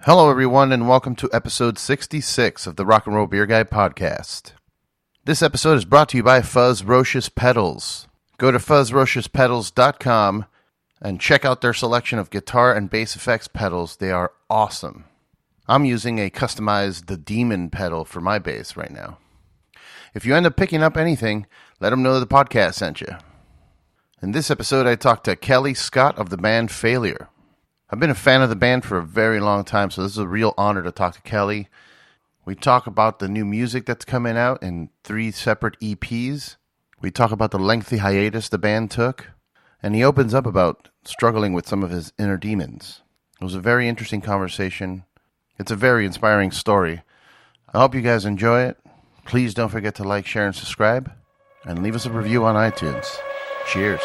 Hello, everyone, and welcome to episode 66 of the Rock and Roll Beer Guy podcast. This episode is brought to you by Fuzzrocious Pedals. Go to fuzzrociouspedals.com and check out their selection of guitar and bass effects pedals. They are awesome. I'm using a customized The Demon pedal for my bass right now. If you end up picking up anything, let them know the podcast sent you. In this episode, I talked to Kellii Scott of the band Failure. I've been a fan of the band for a very long time, so this is a real honor to talk to Kellii. We talk about the new music that's coming out in 3 separate EPs. We talk about the lengthy hiatus the band took. And he opens up about struggling with some of his inner demons. It was a very interesting conversation. It's a very inspiring story. I hope you guys enjoy it. Please don't forget to like, share, and subscribe. And leave us a review on iTunes. Cheers.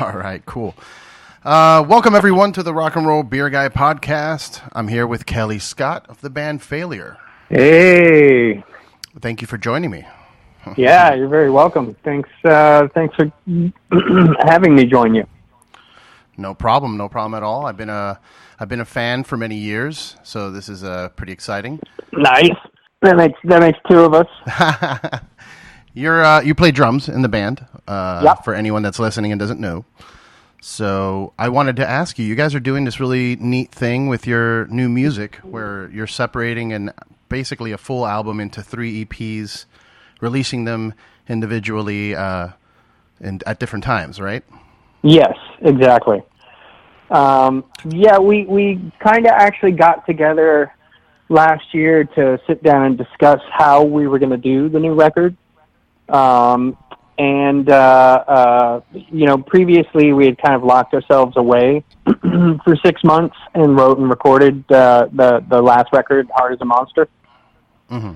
All right, cool. Welcome, everyone, to the Rock and Roll Beer Guy podcast. I'm here with Kellii Scott of the band Failure. Hey. Thank you for joining me. Yeah, you're very welcome. Thanks for having me join you. No problem at all. I've been a fan for many years, so this is pretty exciting. Nice. That makes 2 of us. You play drums in the band, Yep. For anyone that's listening and doesn't know. So I wanted to ask you guys are doing this really neat thing with your new music where you're separating basically a full album into 3 EPs, releasing them individually and at different times, right? Yes, exactly. We kind of actually got together last year to sit down and discuss how we were going to do the new record. Previously we had kind of locked ourselves away for 6 months and wrote and recorded the last record, Hard as a Monster. Mm-hmm.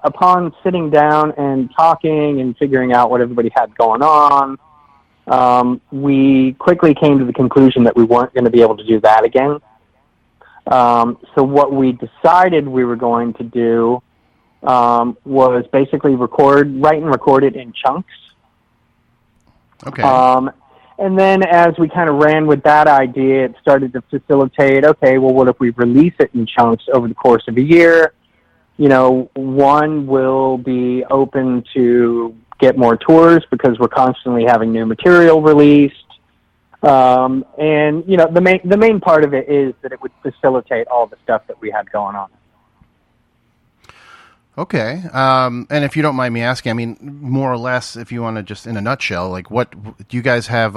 Upon sitting down and talking and figuring out what everybody had going on, we quickly came to the conclusion that we weren't going to be able to do that again. So what we decided we were going to do was basically write and record it in chunks. Okay. And then as we kind of ran with that idea, it started to facilitate, okay, well, what if we release it in chunks over the course of a year? You know, one will be open to get more tours because we're constantly having new material released. The main part of it is that it would facilitate all the stuff that we had going on. Okay. And if you don't mind me asking, I mean, more or less, if you want to just in a nutshell, like what do you guys have,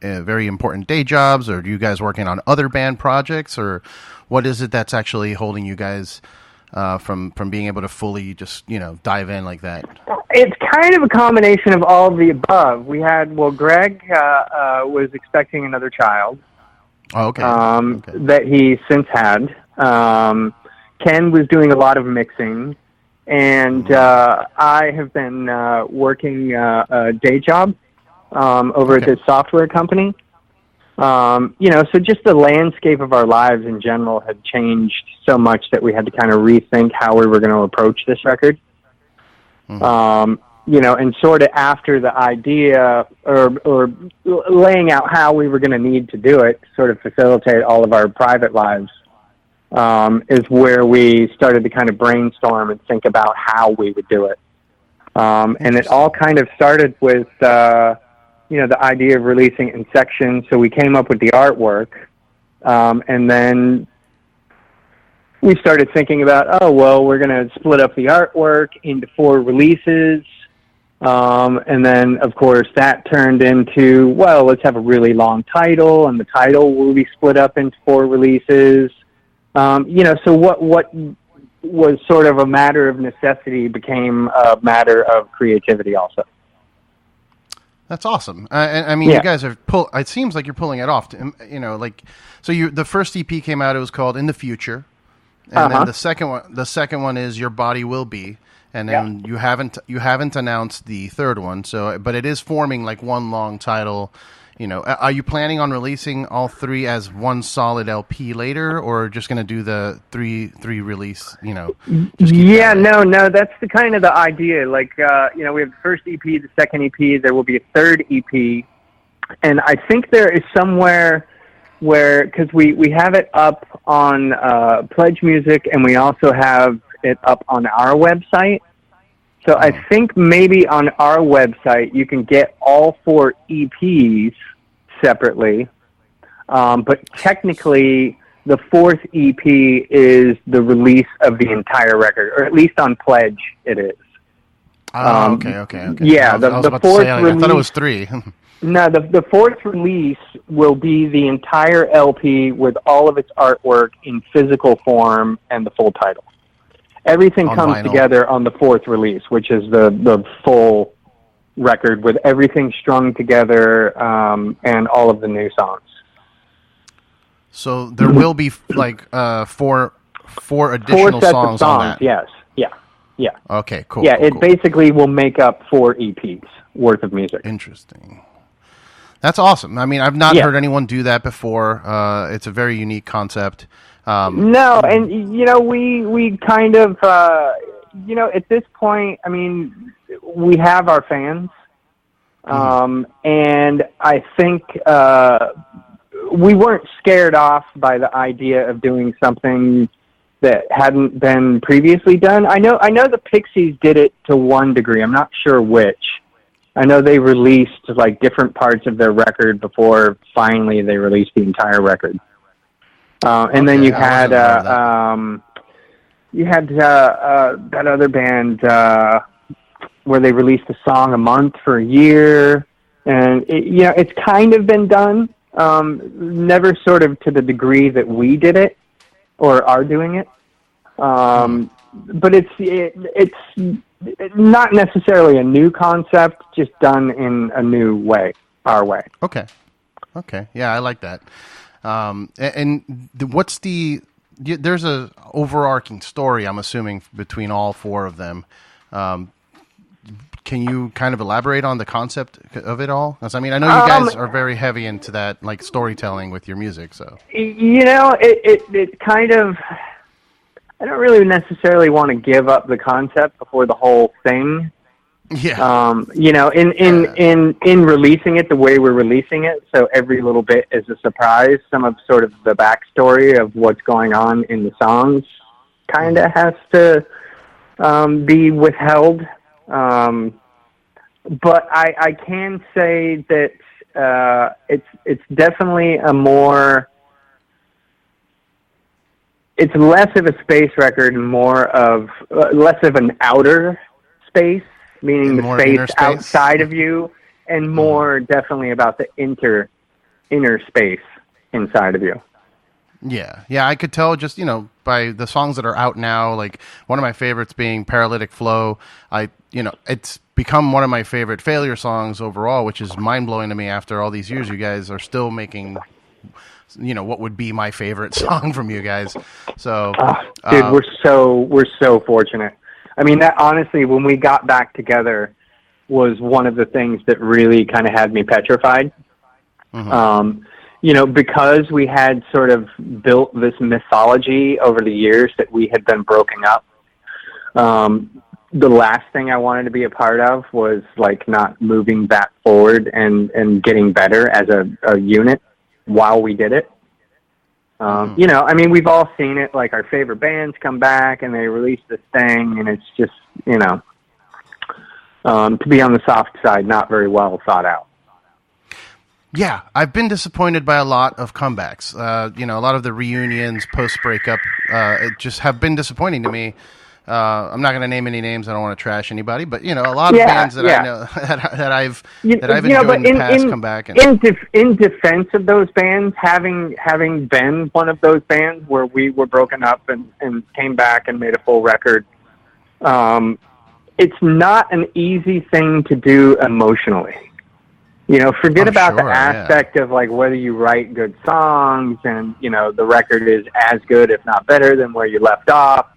very important day jobs, or do you guys working on other band projects, or what is it that's actually holding you guys from being able to fully just, dive in like that? It's kind of a combination of all of the above. Greg was expecting another child. Oh, okay. That he since had. Ken was doing a lot of mixing, And I have been working a day job over at this software company. So just the landscape of our lives in general had changed so much that we had to kind of rethink how we were going to approach this record. And sort of after the idea or laying out how we were going to need to do it, sort of facilitate all of our private lives, is where we started to kind of brainstorm and think about how we would do it. And it all kind of started with, the idea of releasing in sections. So we came up with the artwork, and then we started thinking about, we're going to split up the artwork into 4 releases. And then, of course, that turned into, let's have a really long title, and the title will be split up into 4 releases. So what was sort of a matter of necessity became a matter of creativity also. That's awesome. You guys are it seems like you're pulling it off. The first EP came out. It was called In the Future, and then the second one is Your Body Will Be, and then you haven't announced the third one. So, but it is forming like one long title. Are you planning on releasing all 3 as one solid LP later, or just going to do the three release? No, that's the kind of the idea. Like, we have the first EP, the second EP. There will be a third EP, and I think there is somewhere where, because we have it up on Pledge Music, and we also have it up on our website. So I think maybe on our website you can get all 4 EPs separately, but technically the 4th EP is the release of the entire record, or at least on Pledge it is. Okay. Yeah, the 4th release, I thought it was 3. No, the 4th release will be the entire LP with all of its artwork in physical form and the full title. Everything comes vinyl together on the 4th release, which is the full record with everything strung together, and all of the new songs. So there will be like 4 additional 4 sets songs of songs on that. Yes. Yeah. Okay, cool. Yeah, cool. Basically will make up 4 EPs worth of music. Interesting. That's awesome. I mean, I've not heard anyone do that before. It's a very unique concept. No, and we kind of at this point, I mean, we have our fans, and I think we weren't scared off by the idea of doing something that hadn't been previously done. I know the Pixies did it to one degree. I'm not sure which. I know they released like different parts of their record before finally they released the entire record. And then you had that other band where they released a song a month for a year, and it's kind of been done, never sort of to the degree that we did it or are doing it. But it's not necessarily a new concept, just done in a new way, our way. Okay, yeah, I like that. What's there's a overarching story, I'm assuming, between all 4 of them. Can you kind of elaborate on the concept of it all? Because, I mean, I know you guys are very heavy into that, like, storytelling with your music, so. It kind of, I don't really necessarily want to give up the concept before the whole thing. Yeah. In releasing it the way we're releasing it, so every little bit is a surprise. Some of sort of the backstory of what's going on in the songs kind of has to be withheld. But I can say that it's definitely it's less of a space record, more of less of an outer space, meaning the space outside of you, and more definitely about the inner space inside of you. Yeah, I could tell just, by the songs that are out now, like one of my favorites being Paralytic Flow. It's become one of my favorite Failure songs overall, which is mind-blowing to me after all these years. You guys are still making, what would be my favorite song from you guys. So, dude, we're so fortunate. I mean, that honestly, when we got back together, was one of the things that really kind of had me petrified. Mm-hmm. You know, because we had sort of built this mythology over the years that we had been broken up. The last thing I wanted to be a part of was like not moving that forward and getting better as a unit while we did it. You know, I mean, we've all seen it, like our favorite bands come back and they release this thing and it's just, you know, to be on the soft side, not very well thought out. Yeah, I've been disappointed by a lot of comebacks. You know, a lot of the reunions post-breakup just have been disappointing to me. I'm not going to name any names. I don't want to trash anybody, but you know, a lot of bands that I know that I've enjoyed in the past come back. And in defense of those bands, having been one of those bands where we were broken up and came back and made a full record, it's not an easy thing to do emotionally. You know, forget about the aspect of like whether you write good songs and, you know, the record is as good, if not better, than where you left off.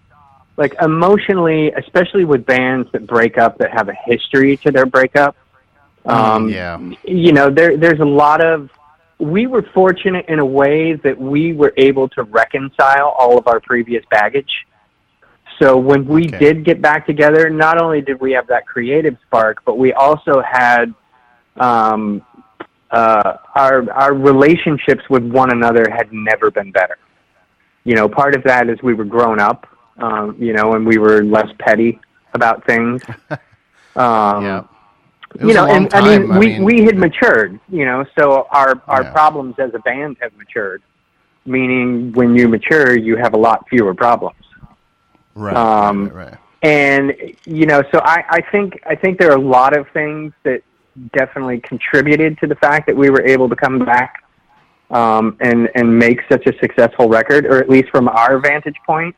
Like emotionally, especially with bands that break up, that have a history to their breakup. You know, there's a lot of, we were fortunate in a way that we were able to reconcile all of our previous baggage. So when we did get back together, not only did we have that creative spark, but we also had our relationships with one another had never been better. You know, part of that is we were grown up, you know, and we were less petty about things. You know, and I mean, we had matured, you know, so our problems as a band have matured, meaning when you mature, you have a lot fewer problems. Right. And, you know, so I think there are a lot of things that definitely contributed to the fact that we were able to come back and make such a successful record, or at least from our vantage point.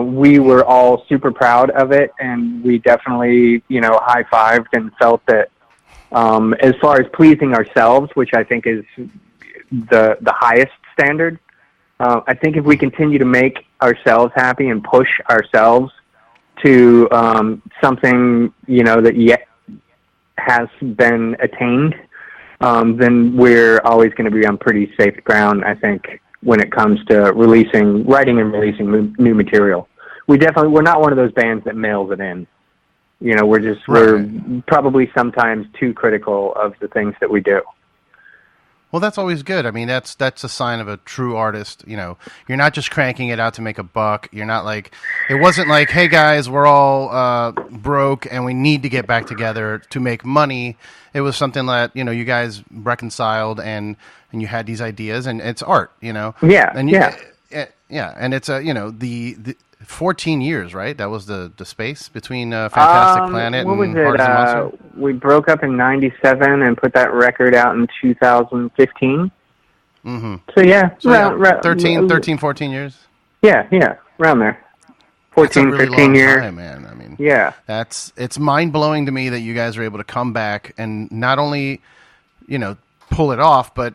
We were all super proud of it, and we definitely, you know, high-fived and felt that as far as pleasing ourselves, which I think is the highest standard, I think if we continue to make ourselves happy and push ourselves to something, you know, that yet has been attained, then we're always going to be on pretty safe ground, I think, when it comes to writing and releasing new material. We're not one of those bands that mails it in. You know, we're probably sometimes too critical of the things that we do. Well, that's always good. I mean, that's a sign of a true artist. You know, you're not just cranking it out to make a buck. You're not like, it wasn't like, hey guys, we're all broke and we need to get back together to make money. It was something that, you know, you guys reconciled and you had these ideas, and it's art, you know? Yeah. And yeah. And it's you know, the 14 years, right? That was the space between Fantastic Planet and Heart is a Monster? We broke up in 97 and put that record out in 2015. Mm-hmm. So yeah, so 13, 14 years? Yeah, around there. 14, really 15 years. Time, man. I mean, yeah. It's mind-blowing to me that you guys are able to come back and not only, you know, pull it off, but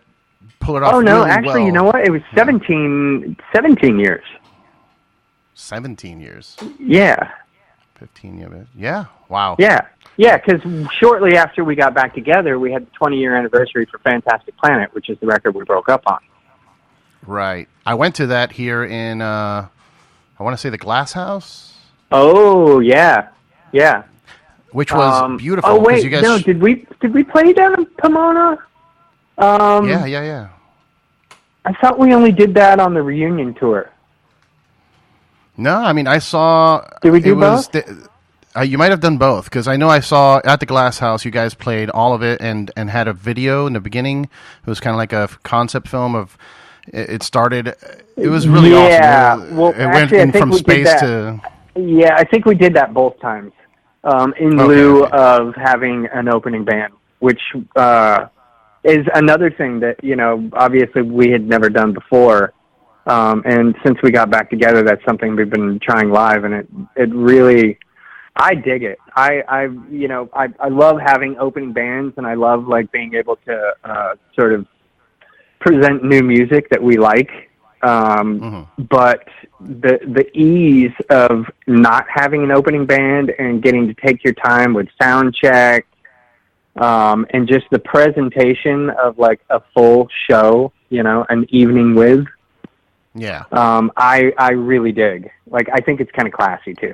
pull it off really well. Actually, you know what? It was 17 years. 17 years. Yeah. 15 years. Yeah. Wow. Yeah, because shortly after we got back together, we had the 20-year anniversary for Fantastic Planet, which is the record we broke up on. Right. I went to that here in, I want to say the Glass House. Oh, yeah. Which was beautiful. Oh, wait, you guys no, did we play down in Pomona? Yeah. I thought we only did that on the reunion tour. No, I mean, I saw... Did we do both? You might have done both, because I know I saw at the Glass House, you guys played all of it and had a video in the beginning. It was kind of like a concept film of... It started... It was really awesome. Well, it went in from space to... Yeah, I think we did that both times, in lieu of having an opening band, which is another thing that, you know, obviously we had never done before. And since we got back together, that's something we've been trying live, and it really, I dig it. I love having opening bands, and I love like being able to sort of present new music that we like. But the ease of not having an opening band and getting to take your time with sound check, and just the presentation of like a full show, you know, an evening with. Yeah. I really dig. Like, I think it's kind of classy too.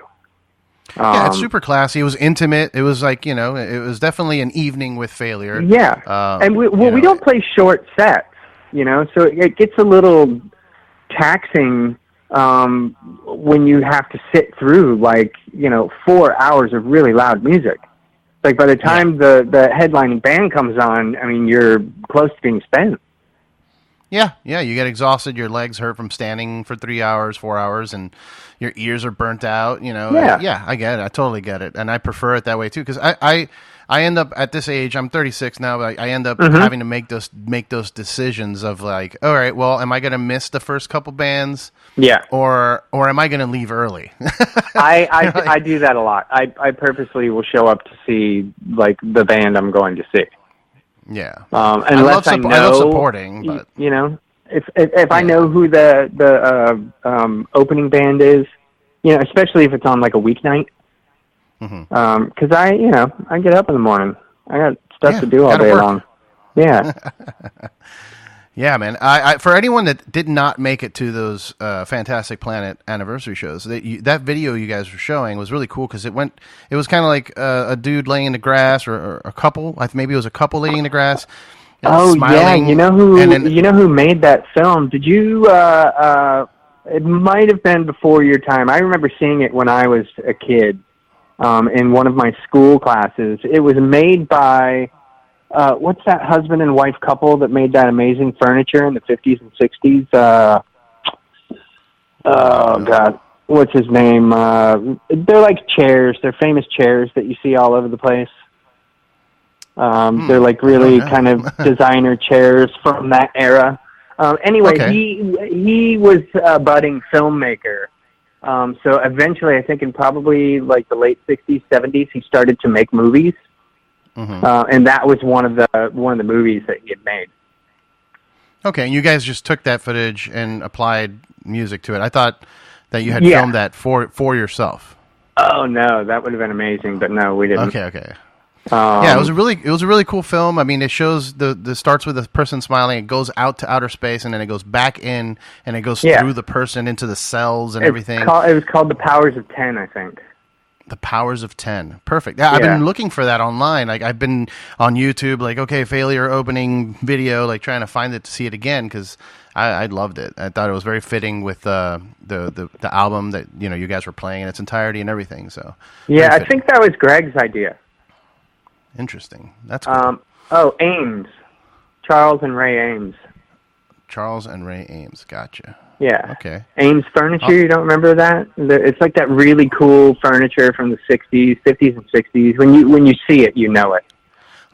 Yeah, it's super classy. It was intimate. It was like, you know, it was definitely an evening with Failure. Yeah. And we don't play short sets, you know, so it gets a little taxing when you have to sit through, like, you know, 4 hours of really loud music. Like, by the time the headlining band comes on, I mean, you're close to being spent. Yeah, you get exhausted, your legs hurt from standing for 3 hours, 4 hours, and your ears are burnt out, you know. Yeah, I get it. I totally get it. And I prefer it that way, too, because I end up, at this age, I'm 36 now, but I end up having to make those decisions of, like, all right, well, am I going to miss the first couple bands? Yeah. Or am I going to leave early? I do that a lot. I purposely will show up to see, like, the band I'm going to see. Yeah. Unless I know, I love supporting, but you know, if I know who the opening band is, you know, especially if it's on like a weeknight, because I get up in the morning. I got stuff to do all day long. Yeah. Yeah, man. I for anyone that did not make it to those Fantastic Planet anniversary shows, that video you guys were showing was really cool because it was kind of like a dude laying in the grass or a couple. Maybe it was a couple laying in the grass. Smiling, yeah. You know who made that film? Did you? It might have been before your time. I remember seeing it when I was a kid in one of my school classes. It was made by. What's that husband and wife couple that made that amazing furniture in the 50s and 60s? Oh, God. What's his name? They're like chairs. They're famous chairs that you see all over the place. They're like really kind of designer chairs from that era. Anyway, he was a budding filmmaker. So eventually, I think in probably like the late 60s, 70s, he started to make movies. And that was one of the movies that he had made. Okay, and you guys just took that footage and applied music to it. I thought that you had filmed that for yourself. Oh no, that would have been amazing, but no, we didn't. Okay. Yeah, it was a really cool film. I mean, it shows the starts with a person smiling, it goes out to outer space, and then it goes back in, and it goes through the person into the cells and everything. It was called The Powers of 10, I think. The Powers of 10. Perfect. Yeah, I've been looking for that online. Like, I've been on YouTube, like, okay, Failure opening video, like trying to find it to see it again because I loved it. I thought it was very fitting with the album that you guys were playing in its entirety and everything. So yeah, I think that was Greg's idea. Interesting. That's cool. Ames, Charles and Ray Ames. Charles and Ray Ames. Gotcha. Yeah. Okay. Ames Furniture, you don't remember that? It's like that really cool furniture from the 60s, 50s and 60s. When you see it, you know it.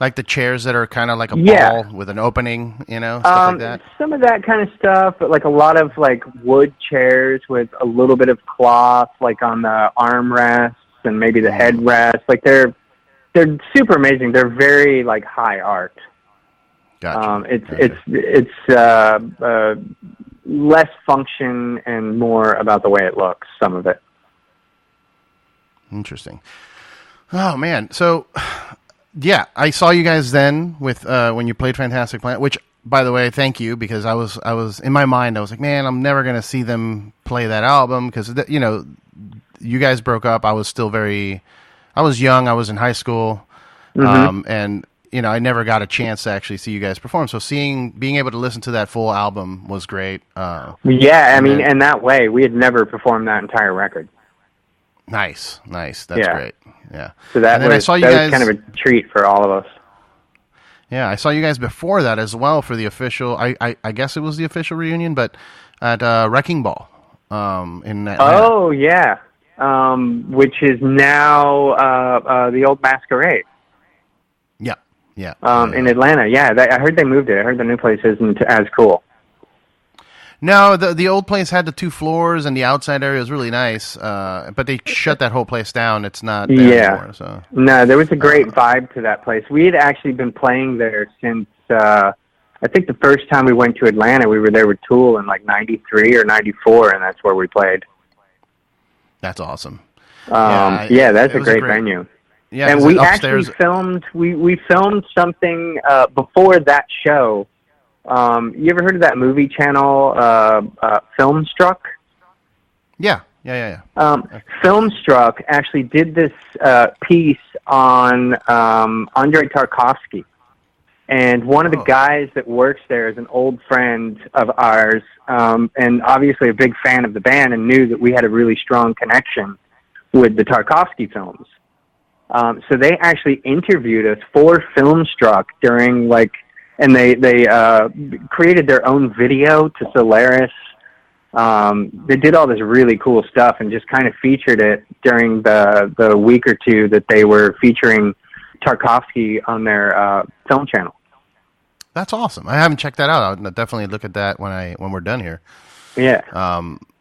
Like the chairs that are kind of like a ball with an opening, stuff like that? Some of that kind of stuff, but like a lot of like wood chairs with a little bit of cloth, like on the armrests and maybe the headrest. Like they're super amazing. They're very like high art. Gotcha. It's less function and more about the way it looks, some of it. Interesting. Oh, man. So, yeah, I saw you guys then with when you played Fantastic Planet, which, by the way, thank you, because I was in my mind, I was like, man, I'm never going to see them play that album because, you guys broke up. I was young. I was in high school. And I never got a chance to actually see you guys perform. So being able to listen to that full album was great. Yeah, I mean, and that way, we had never performed that entire record. Nice. That's great. Yeah. So that was kind of a treat for all of us. Yeah, I saw you guys before that as well for the official, I guess it was the official reunion, but at Wrecking Ball in Atlanta. Oh, yeah. Which is now the old Masquerade. Yeah. In Atlanta. Yeah, I heard they moved it. I heard the new place isn't as cool. No, the old place had the 2 floors, and the outside area was really nice. But they shut that whole place down. It's not there anymore. So. No, there was a great vibe to that place. We had actually been playing there since I think the first time we went to Atlanta, we were there with Tool in like 93 or 94, and that's where we played. That's awesome. That's a great venue. Yeah, and we actually filmed. We filmed something before that show. You ever heard of that movie channel, Filmstruck? Yeah. Filmstruck actually did this piece on Andrei Tarkovsky. And one of the guys that works there is an old friend of ours, and obviously a big fan of the band, and knew that we had a really strong connection with the Tarkovsky films. So they actually interviewed us for Filmstruck during, and they created their own video to Solaris. They did all this really cool stuff and just kind of featured it during the week or two that they were featuring Tarkovsky on their film channel. That's awesome. I haven't checked that out. I'll definitely look at that when we're done here. Yeah.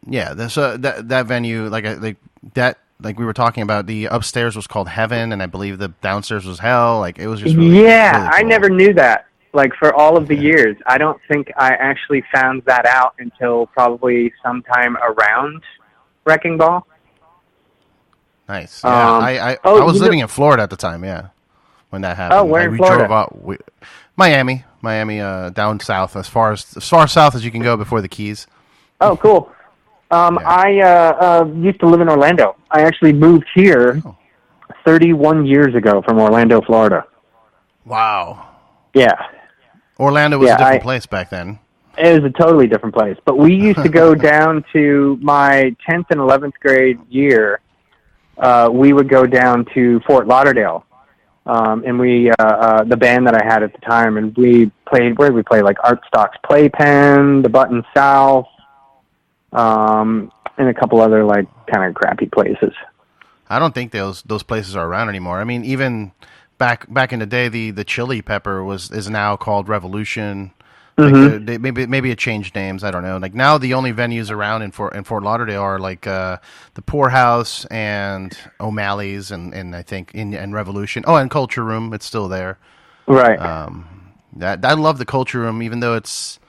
That venue, like we were talking about, the upstairs was called Heaven, and I believe the downstairs was Hell. Like, it was just really, really cool. I never knew that. Like, for all of the years, I don't think I actually found that out until probably sometime around Wrecking Ball. Nice. Yeah, I was living in Florida at the time. Yeah, when that happened. Oh, where in Florida? Drove out, Miami, down south, as far south as you can go before the Keys. Oh, cool. I used to live in Orlando. I actually moved here 31 years ago from Orlando, Florida. Wow. Yeah. Orlando was a different place back then. It was a totally different place. But we used to go down to my 10th and 11th grade year. We would go down to Fort Lauderdale. And we, the band that I had at the time, and we played, where did we play? Like Artstock's Playpen, the Button South, and a couple other, kind of crappy places. I don't think those places are around anymore. I mean, even back in the day, the Chili Pepper is now called Revolution. Mm-hmm. Maybe it changed names. I don't know. Like, now the only venues around in Fort Lauderdale are the Poorhouse and O'Malley's and I think and Revolution. Oh, and Culture Room. It's still there. Right. I love the Culture Room, even though it's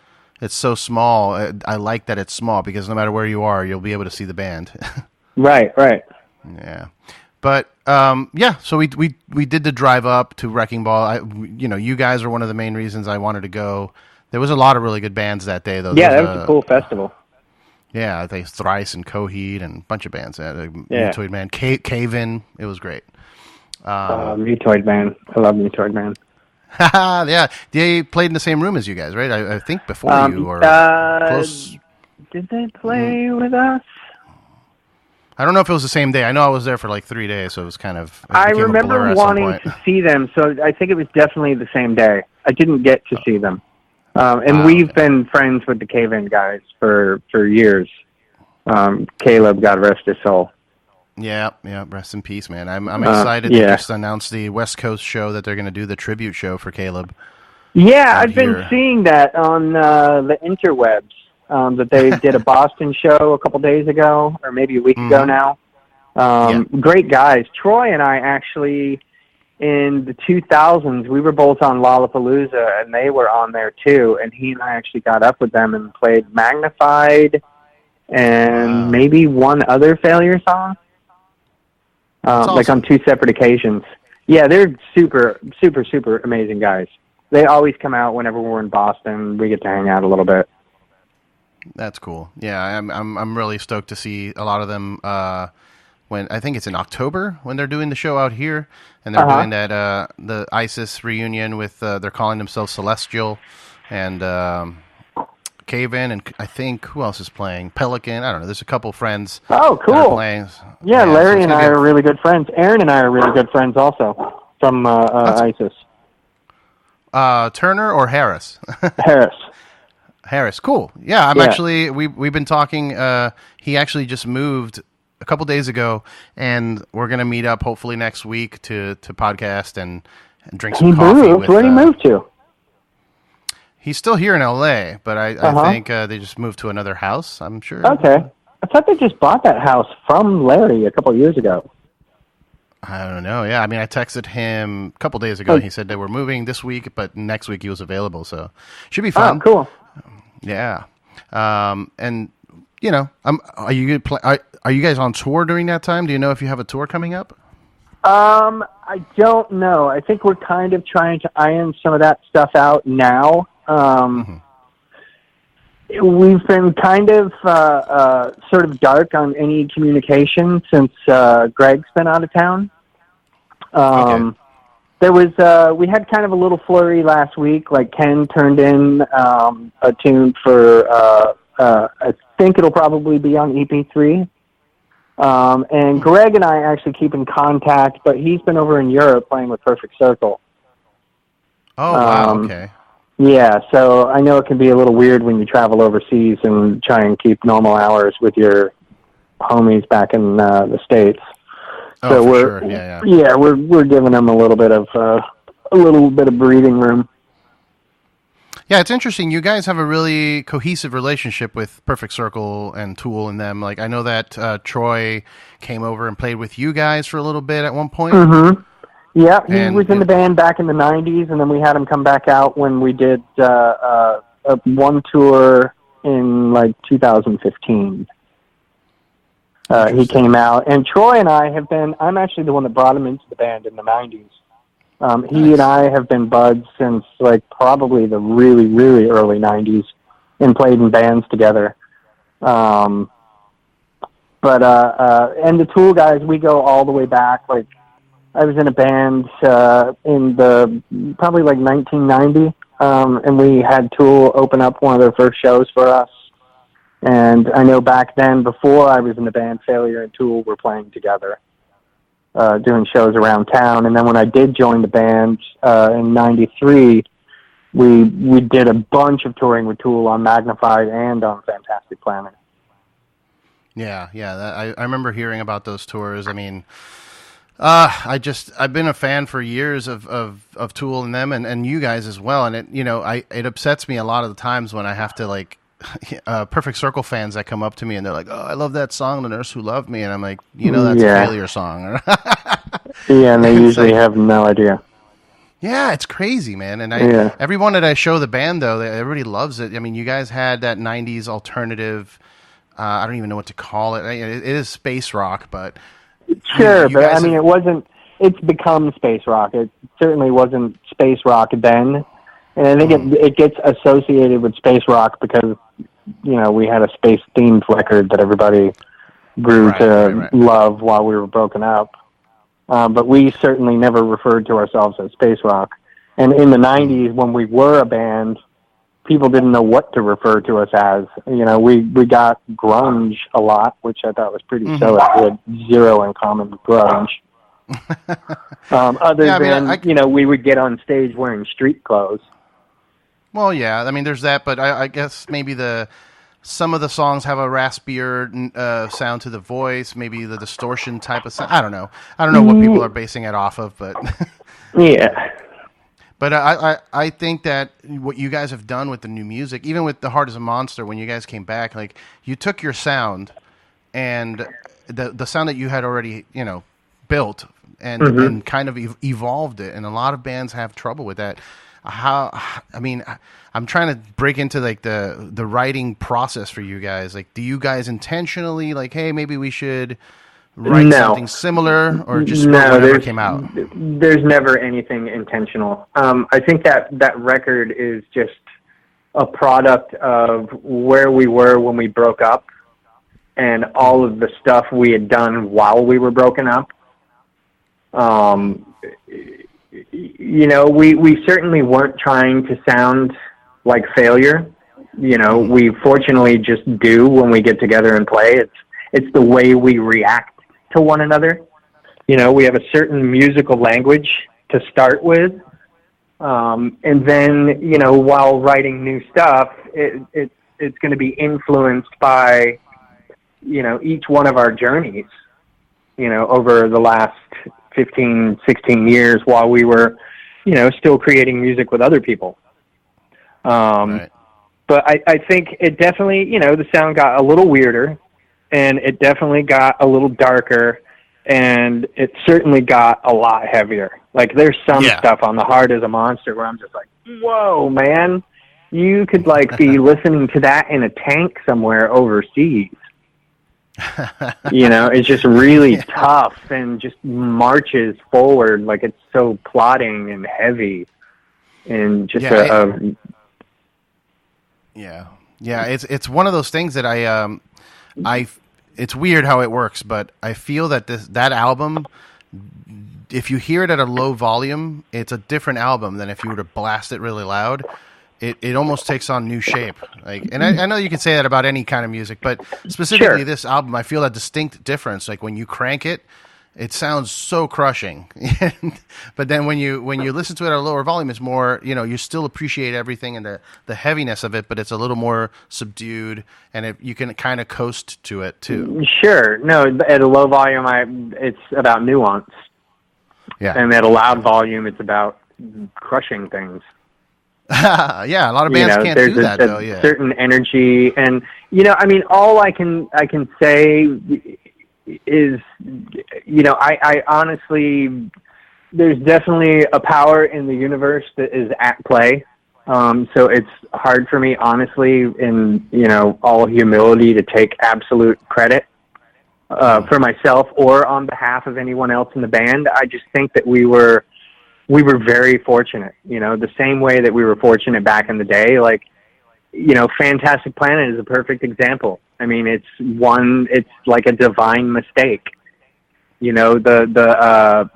so small. I like that it's small because no matter where you are, you'll be able to see the band. Right. Yeah. But so we did the drive up to Wrecking Ball. You guys are one of the main reasons I wanted to go. There was a lot of really good bands that day, though. Yeah, that was a cool festival. Yeah, I think Thrice and Coheed and a bunch of bands. Mutoid Man, Cave In. It was great. Mutoid Man. I love Mutoid Man. Yeah, they played in the same room as you guys, right? I think before you or close. Did they play with us? I don't know if it was the same day. I know I was there for 3 days, so it was kind of. I remember wanting to see them, so I think it was definitely the same day. I didn't get to see them. And we've been friends with the Cave-In guys for years. Caleb, God rest his soul. Yeah, rest in peace, man. I'm excited to just announce the West Coast show that they're going to do, the tribute show for Caleb. Yeah, I've been seeing that on the interwebs, that they did a Boston show a couple days ago, or maybe a week ago now. Great guys. Troy and I actually, in the 2000s, we were both on Lollapalooza, and they were on there too, and he and I actually got up with them and played Magnified and maybe one other Failure song. On 2 separate occasions. Yeah, they're super, super, super amazing guys. They always come out whenever we're in Boston. We get to hang out a little bit. That's cool. Yeah, I'm really stoked to see a lot of them. When I think it's in October when they're doing the show out here, and they're doing that the ISIS reunion with they're calling themselves Celestial, and Cave-In, and I think who else is playing? Pelican. I don't know. There's a couple friends. Oh, cool. Playing. Yeah, Larry and I are really good friends. Aaron and I are really good friends also from ISIS. Turner or Harris? Harris. Cool. Yeah, actually we've been talking. He actually just moved a couple days ago, and we're gonna meet up hopefully next week to podcast and drink some coffee. Where'd he move to? He's still here in LA, but I think they just moved to another house, I'm sure. Okay. I thought they just bought that house from Larry a couple of years ago. I don't know. Yeah, I mean, I texted him a couple days ago. He said they were moving this week, but next week he was available, so should be fun. Oh, cool. Yeah, and you know, are you guys on tour during that time? Do you know if you have a tour coming up? I don't know. I think we're kind of trying to iron some of that stuff out now. We've been kind of sort of dark on any communication since Greg's been out of town. Okay. There was we had kind of a little flurry last week. Like Ken turned in a tune for I think it'll probably be on EP3. And Greg and I actually keep in contact, but he's been over in Europe playing with Perfect Circle. Oh, wow, okay. Yeah, so I know it can be a little weird when you travel overseas and try and keep normal hours with your homies back in the States. Oh, so for sure. Yeah. We're giving them a little bit of breathing room. Yeah, it's interesting. You guys have a really cohesive relationship with Perfect Circle and Tool and them. Like, I know that Troy came over and played with you guys for a little bit at one point. Mm-hmm. Yeah, he was in the band back in the 90s, and then we had him come back out when we did one tour in, like, 2015. He came out, and Troy and I have been, I'm actually the one that brought him into the band in the 90s. He and I have been buds since, like, probably the really, really early 90s and played in bands together. And the Tool guys, we go all the way back. Like, I was in a band in the probably, like, 1990, and we had Tool open up one of their first shows for us. And I know back then, before I was in the band, Failure and Tool were playing together, doing shows around town. And then when I did join the band in 93, we did a bunch of touring with Tool on Magnified and on Fantastic Planet. Yeah. I remember hearing about those tours. I mean, I've been a fan for years of Tool and them and you guys as well. And it upsets me a lot of the times when I have to, like, Perfect Circle fans that come up to me and they're like, "Oh, I love that song, The Nurse Who Loved Me," and I'm like, that's a Failure song. Yeah, and they usually have no idea. Yeah, it's crazy, man. And everyone that I show the band, though, everybody loves it. I mean, you guys had that 90s alternative, I don't even know what to call it. It is space rock, but... Sure, but I mean, it's become space rock. It certainly wasn't space rock then. And I think it gets associated with space rock because, we had a space-themed record that everybody grew to love while we were broken up. But we certainly never referred to ourselves as space rock. And in the 90s, when we were a band, people didn't know what to refer to us as. We got grunge a lot, which I thought was pretty silly. We had zero in common with grunge. We would get on stage wearing street clothes. Well, yeah, I mean, there's that, but I guess maybe some of the songs have a raspier sound to the voice, maybe the distortion type of sound. I don't know what people are basing it off of, but yeah. But I think that what you guys have done with the new music, even with The Heart is a Monster, when you guys came back, like, you took your sound and the sound that you had already, built and kind of evolved it, and a lot of bands have trouble with that. I'm trying to break into, like, the writing process for you guys. Like, do you guys intentionally, like, hey, maybe we should write something similar, or just whatever came out? There's never anything intentional. I think that record is just a product of where we were when we broke up and all of the stuff we had done while we were broken up. We certainly weren't trying to sound like Failure. We fortunately just do when we get together and play. It's the way we react to one another. We have a certain musical language to start with. And then, while writing new stuff, it's going to be influenced by, each one of our journeys, over the last 15, 16 years while we were, still creating music with other people. But I think it definitely, the sound got a little weirder, and it definitely got a little darker, and it certainly got a lot heavier. Like, there's some stuff on The Heart Is a Monster where I'm just like, whoa, man, you could like be listening to that in a tank somewhere overseas. You know, it's just really tough and just marches forward. Like, it's so plodding and heavy and just it's one of those things that it's weird how it works, but I feel that that album, if you hear it at a low volume, it's a different album than if you were to blast it really loud. It almost takes on new shape. Like, and I know you can say that about any kind of music, but specifically this album, I feel a distinct difference. Like, when you crank it, it sounds so crushing. But then when you listen to it at a lower volume, it's more, you know, you still appreciate everything and the heaviness of it, but it's a little more subdued, and you can kind of coast to it too. Sure. No, at a low volume, it's about nuance. Yeah. And at a loud volume, it's about crushing things. Yeah, a lot of bands can't do that, though. Yeah, certain energy, and you know, I mean, all I can say is, you know, I honestly, there's definitely a power in the universe that is at play. So it's hard for me, honestly, in, you know, all humility, to take absolute credit for myself or on behalf of anyone else in the band. I just think that we were very fortunate, you know, the same way that we were fortunate back in the day. Like, you know, Fantastic Planet is a perfect example. I mean, it's like a divine mistake. You know, the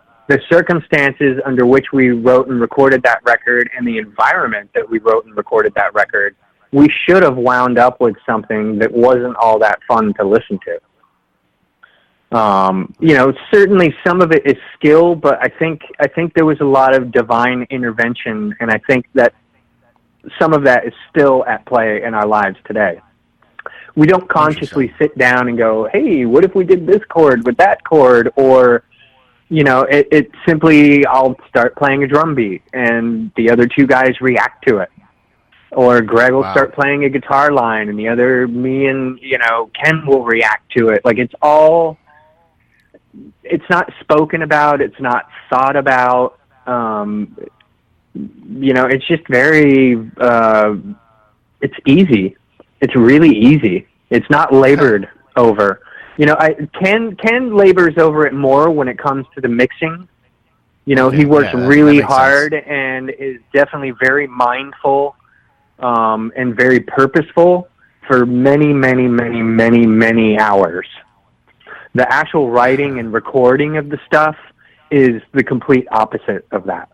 circumstances under which we wrote and recorded that record and the environment that we wrote and recorded that record, we should have wound up with something that wasn't all that fun to listen to. You know, certainly some of it is skill, but I think there was a lot of divine intervention, and I think that some of that is still at play in our lives today. We don't consciously sit down and go, hey, what if we did this chord with that chord? Or, you know, it simply, I'll start playing a drum beat and the other two guys react to it. Or Greg will start playing a guitar line and me and, you know, Ken will react to it. Like, it's not spoken about. It's not thought about. You know, it's just very, it's easy. It's really easy. It's not labored over. You know, Ken labors over it more when it comes to the mixing. You know, he works really hard and is definitely very mindful and very purposeful for many, many, many, many, many hours. The actual writing and recording of the stuff is the complete opposite of that.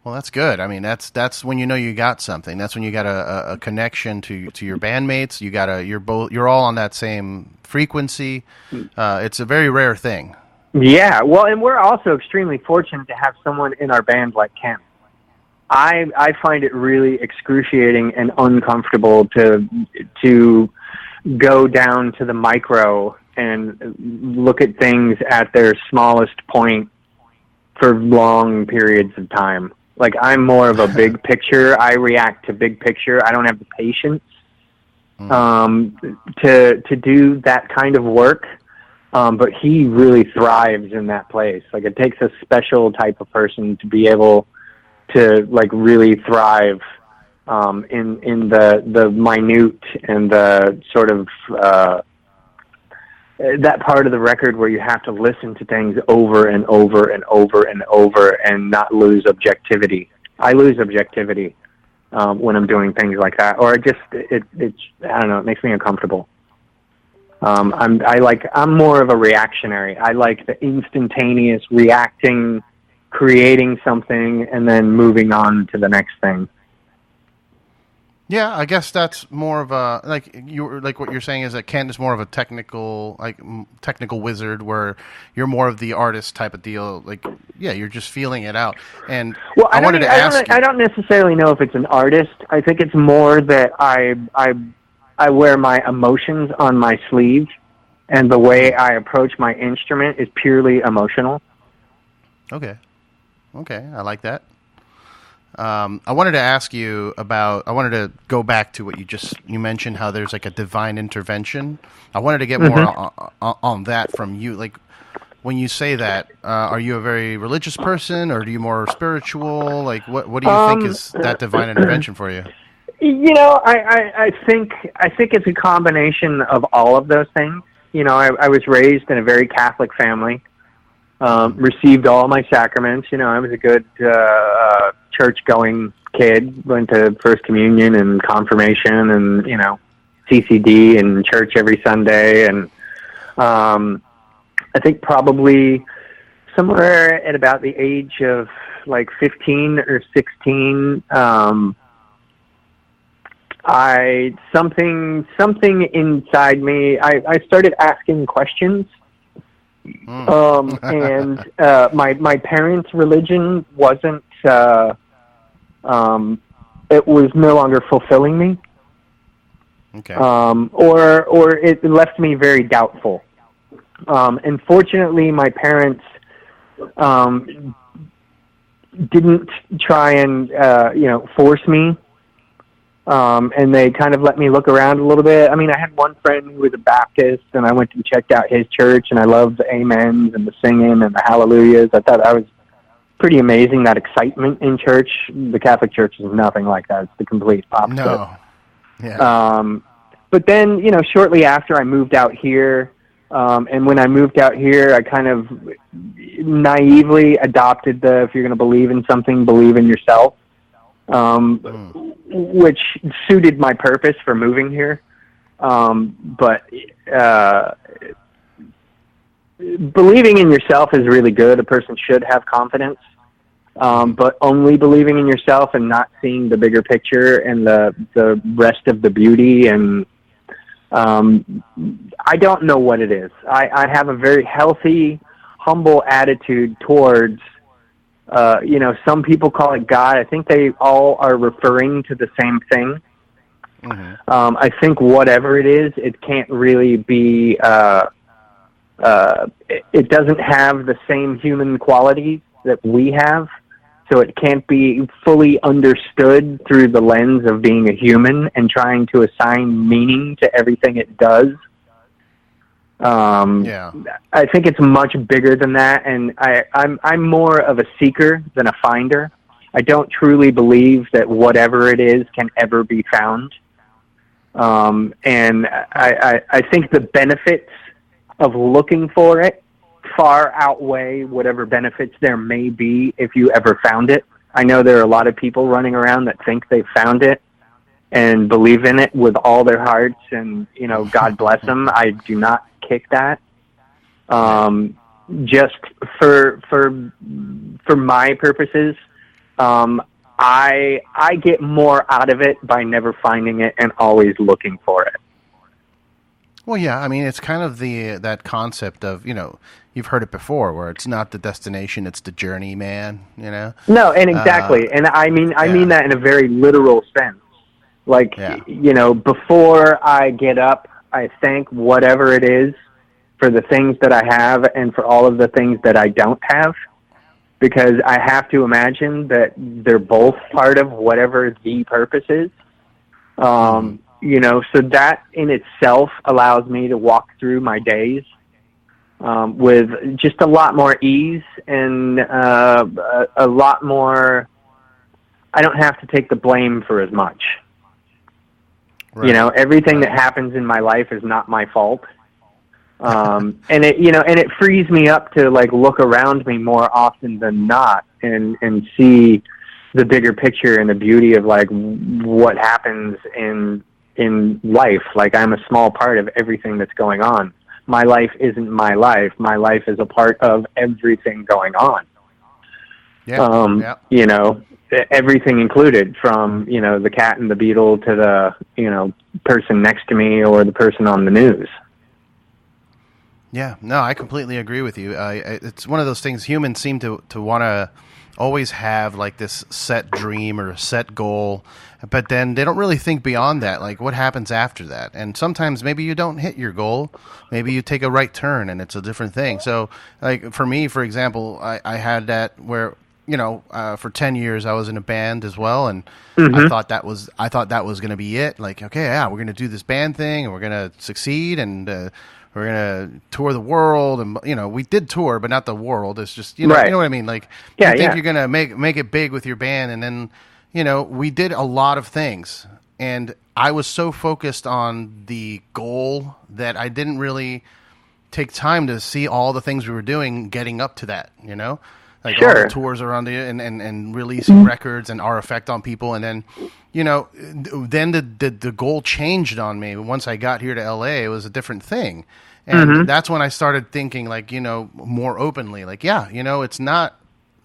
Well, that's good. I mean, that's when you know you got something. That's when you got a connection to your bandmates. You're all on that same frequency. It's a very rare thing. Yeah. Well, and we're also extremely fortunate to have someone in our band like Ken. I find it really excruciating and uncomfortable to go down to the micro and look at things at their smallest point for long periods of time. Like, I'm more of a big picture. I react to big picture. I don't have the patience to do that kind of work. But he really thrives in that place. Like, it takes a special type of person to be able to, like, really thrive in the minute and the sort of that part of the record where you have to listen to things over and over and over and over and not lose objectivity. I lose objectivity when I'm doing things like that, or it's I don't know, it makes me uncomfortable. I'm more of a reactionary. I like the instantaneous reacting, creating something, and then moving on to the next thing. Yeah, I guess that's more of a what you're saying is that Ken is more of a technical wizard, where you're more of the artist type of deal. Like, yeah, you're just feeling it out. And well, I don't necessarily know if it's an artist. I think it's more that I wear my emotions on my sleeve, and the way I approach my instrument is purely emotional. Okay, I like that. I wanted to ask you about. I wanted to go back to what you mentioned. How there's like a divine intervention. I wanted to get more on that from you. Like when you say that, are you a very religious person, or do you more spiritual? Like what do you think is that divine intervention for you? I think it's a combination of all of those things. I was raised in a very Catholic family. Received all my sacraments. I was a good church-going kid. Went to First Communion and Confirmation and, CCD and church every Sunday. And I think probably somewhere at about the age of like 15 or 16, something inside me, I started asking questions. And my parents' religion wasn't, it was no longer fulfilling me. Okay. Or it left me very doubtful. And fortunately, my parents didn't try and, force me. And they kind of let me look around a little bit. I mean, I had one friend who was a Baptist, and I went and checked out his church, and I loved the amens and the singing and the hallelujahs. I thought that was pretty amazing, that excitement in church. The Catholic Church is nothing like that. It's the complete opposite. No. Yeah. But then, shortly after I moved out here, and when I moved out here, I kind of naively adopted if you're going to believe in something, believe in yourself. Which suited my purpose for moving here. But believing in yourself is really good. A person should have confidence. But only believing in yourself and not seeing the bigger picture and the rest of the beauty. And I don't know what it is. I have a very healthy, humble attitude towards some people call it God. I think they all are referring to the same thing. Mm-hmm. I think whatever it is, it can't really be, it doesn't have the same human qualities that we have. So it can't be fully understood through the lens of being a human and trying to assign meaning to everything it does. I think it's much bigger than that, and I'm more of a seeker than a finder. I don't truly believe that whatever it is can ever be found. And I think the benefits of looking for it far outweigh whatever benefits there may be if you ever found it. I know there are a lot of people running around that think they've found it and believe in it with all their hearts, and God bless them. I do not kick that. Just for my purposes, I get more out of it by never finding it and always looking for it. Well, yeah, I mean, it's kind of that concept of, you've heard it before, where it's not the destination, it's the journey, man, No, and exactly. And I mean that in a very literal sense. Like, before I get up, I thank whatever it is for the things that I have and for all of the things that I don't have, because I have to imagine that they're both part of whatever the purpose is. So that in itself allows me to walk through my days with just a lot more ease and a lot more. I don't have to take the blame for as much. Right. Everything that happens in my life is not my fault. And it frees me up to look around me more often than not and see the bigger picture and the beauty of what happens in life. I'm a small part of everything that's going on. My life isn't my life. My life is a part of everything going on. Yeah. Everything included, from the cat and the beetle to the person next to me or the person on the news. Yeah, no, I completely agree with you. It's one of those things. Humans seem to want to always have this set dream or a set goal, but then they don't really think beyond that. What happens after that? And sometimes maybe you don't hit your goal. Maybe you take a right turn and it's a different thing. So for me, for example, I had that where for 10 years I was in a band as well, and Mm-hmm. I thought that was going to be it. Like, okay, yeah, we're going to do this band thing, and we're going to succeed, and we're going to tour the world, and we did tour, but not the world. It's just Right. you know what I mean. Like, Yeah, you think yeah. you're going to make it big with your band, and then we did a lot of things, and I was so focused on the goal that I didn't really take time to see all the things we were doing getting up to that, like all Sure. the tours around the and releasing records and our effect on people. And then, then the goal changed on me. Once I got here to LA, it was a different thing. And that's when I started thinking like, more openly, like, yeah, it's not,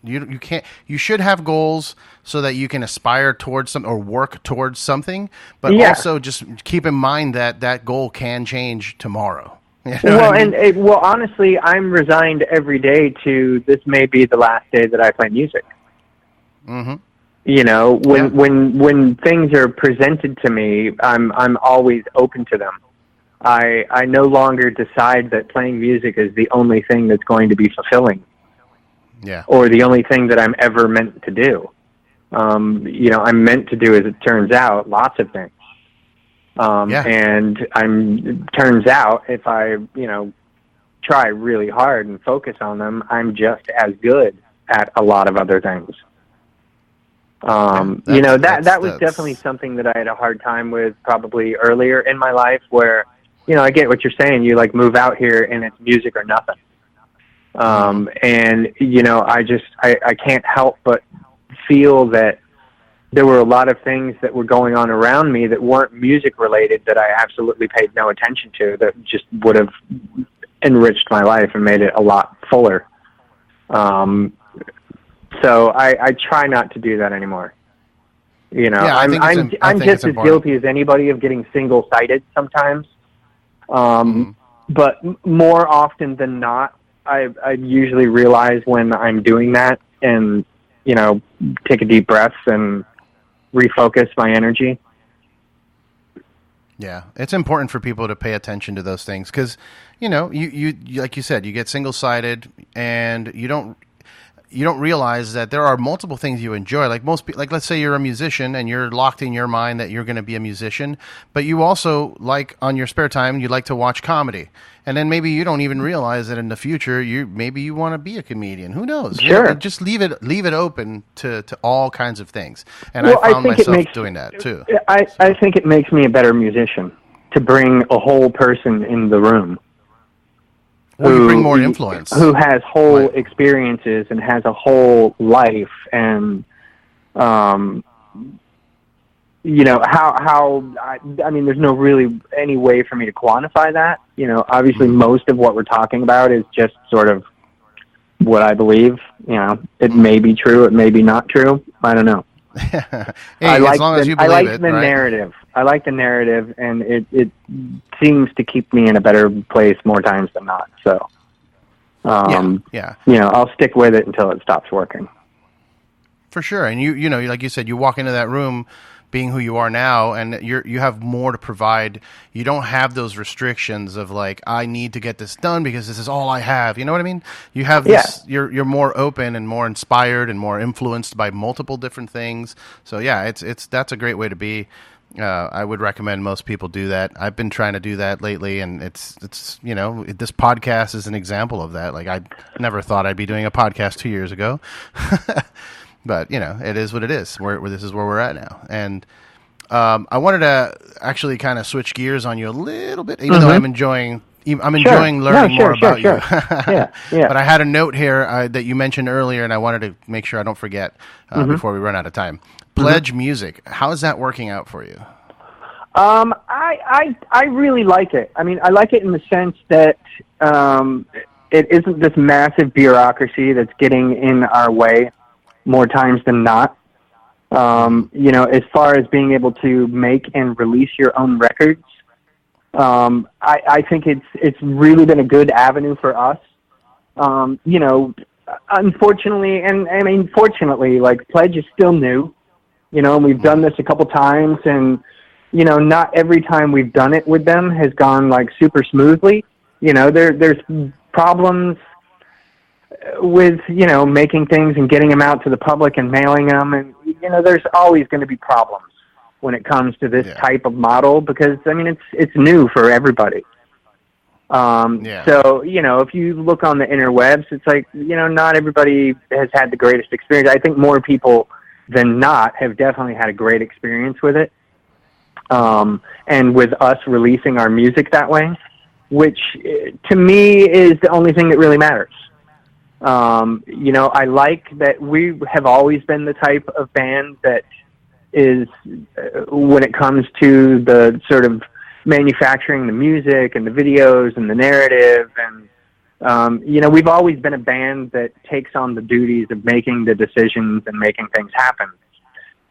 you can't, you should have goals so that you can aspire towards some or work towards something, but Yeah. also just keep in mind that goal can change tomorrow. You know Well, what I mean? and honestly, I'm resigned every day to this may be the last day that I play music. Mm-hmm. When things are presented to me, I'm always open to them. I no longer decide that playing music is the only thing that's going to be fulfilling. Yeah. Or the only thing that I'm ever meant to do. I'm meant to do, as it turns out, lots of things. And turns out if I, try really hard and focus on them, I'm just as good at a lot of other things. That was definitely something that I had a hard time with probably earlier in my life where, I get what you're saying. You like move out here and it's music or nothing. And, I can't help but feel that there were a lot of things that were going on around me that weren't music related that I absolutely paid no attention to that just would have enriched my life and made it a lot fuller. So I try not to do that anymore. I'm just as guilty as anybody of getting single-sided sometimes. But more often than not, I usually realize when I'm doing that and, take a deep breath and refocus my energy. Yeah, it's important for people to pay attention to those things because, you like you said, you get single-sided and you don't realize that there are multiple things you enjoy. Like most people, like let's say you're a musician and you're locked in your mind that you're going to be a musician, but you also like on your spare time, you like to watch comedy. And then maybe you don't even realize that in the future, maybe you want to be a comedian. Who knows? Sure. Just leave it open to all kinds of things. And I found myself doing that too. I think it makes me a better musician to bring a whole person in the room. Well, you bring more influence. Who has whole experiences and has a whole life and, there's no really any way for me to quantify that. Obviously most of what we're talking about is just sort of what I believe. It may be true, it may be not true. I don't know. As long as you believe it, the right? narrative. I like the narrative, and it seems to keep me in a better place more times than not. So, I'll stick with it until it stops working. For sure, and you like you said, you walk into that room being who you are now, and you have more to provide. You don't have those restrictions of like, I need to get this done because this is all I have. You know what I mean? You have this. Yeah. You're more open and more inspired and more influenced by multiple different things. So yeah, that's a great way to be. I would recommend most people do that. I've been trying to do that lately, and it's this podcast is an example of that. Like I never thought I'd be doing a podcast 2 years ago. But, it is what it is. This is where we're at now. And I wanted to actually kind of switch gears on you a little bit, even though I'm enjoying learning more about you. Yeah. But I had a note here that you mentioned earlier, and I wanted to make sure I don't forget before we run out of time. Pledge Music. How is that working out for you? I really like it. I mean, I like it in the sense that it isn't this massive bureaucracy that's getting in our way more times than not. As far as being able to make and release your own records, I think it's really been a good avenue for us. Unfortunately, and fortunately, like Pledge is still new, and we've done this a couple times, and not every time we've done it with them has gone like super smoothly. There's problems. with, making things and getting them out to the public and mailing them, and, there's always going to be problems when it comes to this type of model, because, it's new for everybody. So, if you look on the interwebs, it's like, not everybody has had the greatest experience. I think more people than not have definitely had a great experience with it. And with us releasing our music that way, which to me is the only thing that really matters. I like that we have always been the type of band that is, when it comes to the sort of manufacturing the music and the videos and the narrative, and we've always been a band that takes on the duties of making the decisions and making things happen,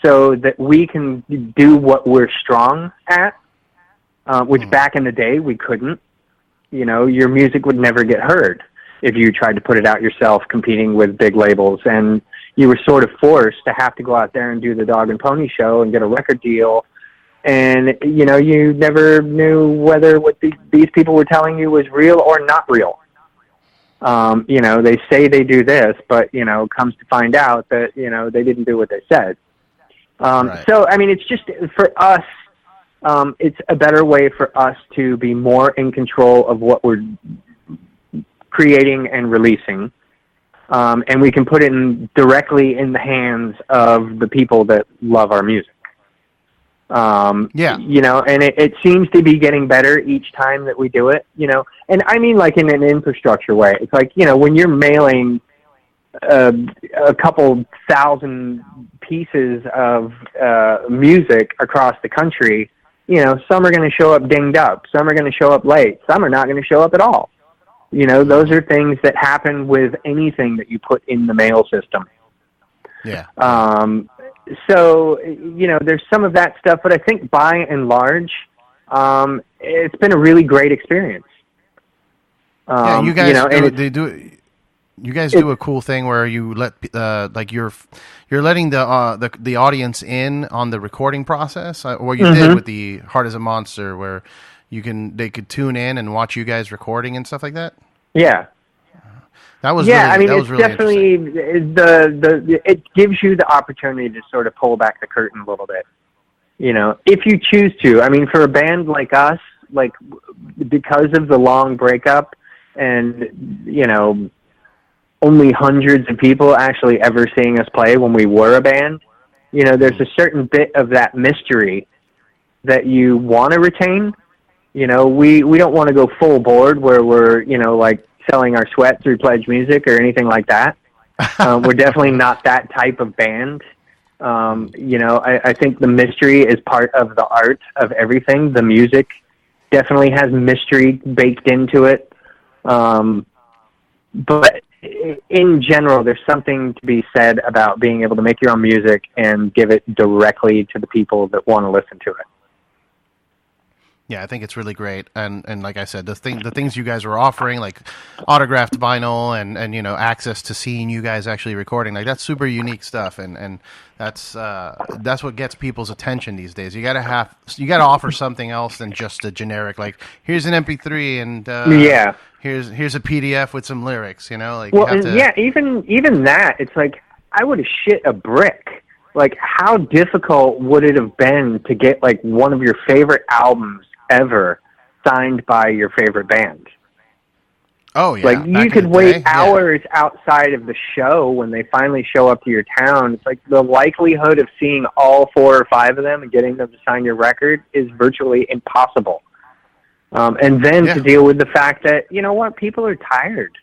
so that we can do what we're strong at, which back in the day we couldn't. Your music would never get heard if you tried to put it out yourself competing with big labels, and you were sort of forced to have to go out there and do the dog and pony show and get a record deal. And, you never knew whether what these people were telling you was real or not real. They say they do this, but, comes to find out that, they didn't do what they said. Right. So, it's just, for us, it's a better way for us to be more in control of what we're creating and releasing. And we can put it directly in the hands of the people that love our music. And it seems to be getting better each time that we do it, and I mean, like, in an infrastructure way. It's like, when you're mailing a couple thousand pieces of music across the country, some are going to show up dinged up, some are going to show up late, some are not going to show up at all. Those are things that happen with anything that you put in the mail system. Yeah. So, there's some of that stuff, but I think by and large, it's been a really great experience. You guys, you guys do a cool thing where you let, you're letting the audience in on the recording process, or you did with the Heart as a Monster, where they could tune in and watch you guys recording and stuff like that. Yeah. That was it's really definitely it gives you the opportunity to sort of pull back the curtain a little bit, if you choose to. For a band like us, because of the long breakup, and only hundreds of people actually ever seeing us play when we were a band, there's a certain bit of that mystery that you want to retain. We don't want to go full board where we're selling our sweat through Pledge Music or anything like that. We're definitely not that type of band. I think the mystery is part of the art of everything. The music definitely has mystery baked into it. But in general, there's something to be said about being able to make your own music and give it directly to the people that want to listen to it. Yeah, I think it's really great, and like I said, the things you guys are offering, like autographed vinyl and access to seeing you guys actually recording, that's super unique stuff, and that's what gets people's attention these days. You gotta offer something else than just a generic, here's an MP3 and here's a PDF with some lyrics, even that, it's like, I would have shit a brick. How difficult would it have been to get one of your favorite albums ever signed by your favorite band? Oh yeah. You could wait hours outside of the show when they finally show up to your town. It's the likelihood of seeing all 4 or 5 of them and getting them to sign your record is virtually impossible. And then to deal with the fact that, people are tired.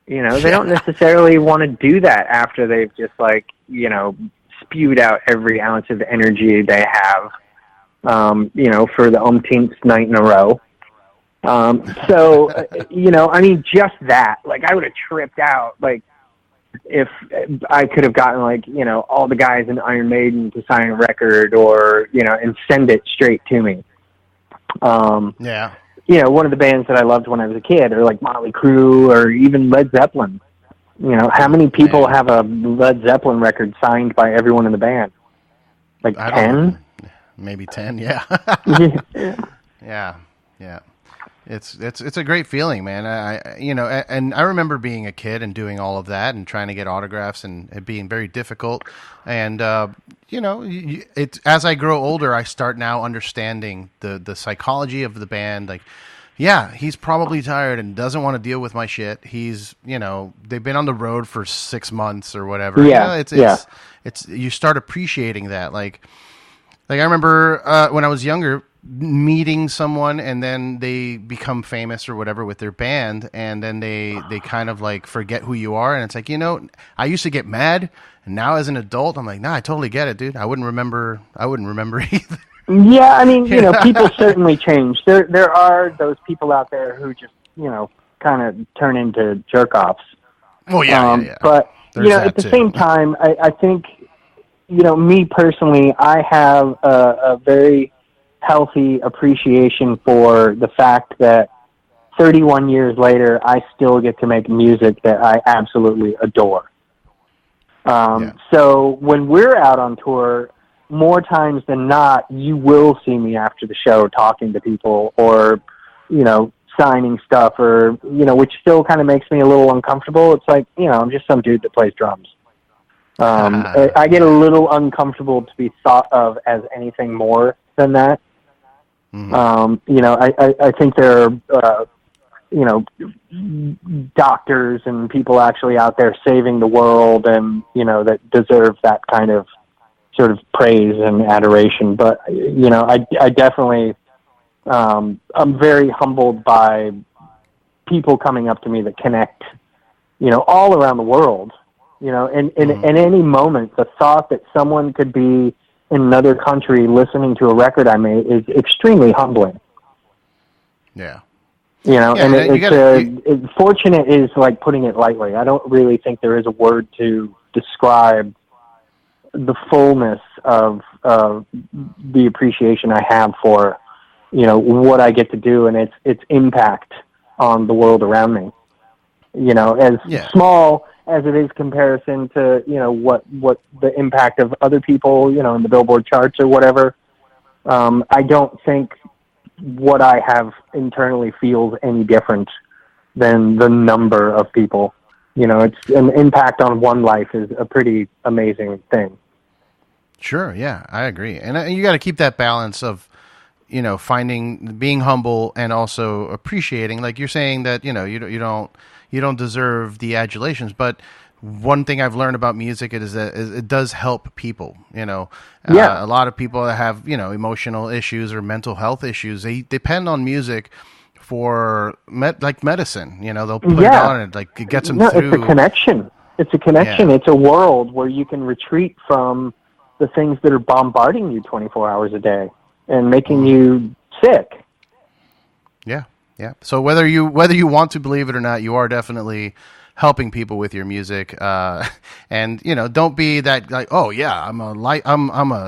They don't necessarily want to do that after they've just spewed out every ounce of energy they have. For the umpteenth night in a row. Just that, I would have tripped out, if I could have gotten, all the guys in Iron Maiden to sign a record or, and send it straight to me. One of the bands that I loved when I was a kid, or Motley Crue, or even Led Zeppelin. How many people have a Led Zeppelin record signed by everyone in the band? 10? Maybe 10, yeah. Yeah. It's a great feeling, man. And I remember being a kid and doing all of that and trying to get autographs and it being very difficult. And it's as I grow older, I start now understanding the psychology of the band. Like, yeah, he's probably tired and doesn't want to deal with my shit. He's, they've been on the road for 6 months or whatever. Yeah, it's you start appreciating that. Like I remember when I was younger, meeting someone and then they become famous or whatever with their band, and then they kind of like forget who you are, and it's like, I used to get mad, and now as an adult I'm like, nah, I totally get it, dude. I wouldn't remember either. Yeah, I mean, people certainly change. There are those people out there who just kind of turn into jerk-offs. Oh yeah. But at the same time, I think me personally, I have a very healthy appreciation for the fact that 31 years later, I still get to make music that I absolutely adore. So when we're out on tour, more times than not, you will see me after the show talking to people or, signing stuff or, which still kind of makes me a little uncomfortable. It's like, I'm just some dude that plays drums. I get a little uncomfortable to be thought of as anything more than that. Mm-hmm. I think there are, doctors and people actually out there saving the world and, that deserve that kind of sort of praise and adoration. But, I definitely, I'm very humbled by people coming up to me that connect, all around the world, and in any moment, the thought that someone could be in another country listening to a record I made is extremely humbling. Yeah. And fortunate is like putting it lightly. I don't really think there is a word to describe the fullness of the appreciation I have for, what I get to do and its impact on the world around me. Small as it is comparison to, what the impact of other people, in the Billboard charts or whatever. I don't think what I have internally feels any different than the number of people. It's an impact on one life is a pretty amazing thing. Sure. Yeah, I agree. And you got to keep that balance of, being humble and also appreciating, like you're saying that, you don't deserve the adulations, but one thing I've learned about music is that it does help people. A lot of people that have emotional issues or mental health issues, they depend on music for like medicine. They'll put it on and like it gets them through. It's a connection. Yeah. It's a world where you can retreat from the things that are bombarding you 24 hours a day and making you sick. Yeah. Yeah. So whether you want to believe it or not, you are definitely helping people with your music. And don't be that like, oh yeah, I'm a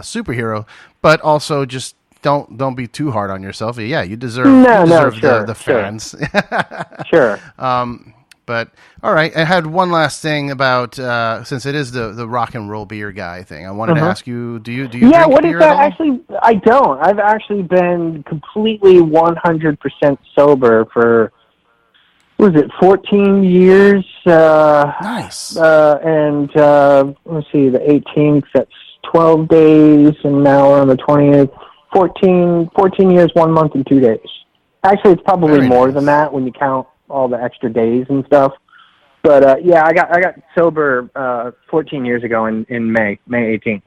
superhero, but also just don't be too hard on yourself. Yeah, you deserve the fans. Sure. But all right, I had one last thing about since it is the rock and roll beer guy thing. I wanted to ask you, do you drink what beer is that? at all? Actually, I don't. I've actually been completely 100% sober for 14 years? Nice. And let's see, the 18th, that's 12 days, and now we're on the 20th. 14 years, 1 month, and 2 days. Actually, it's probably more than that when you count all the extra days and stuff. But I got sober 14 years ago in May 18th.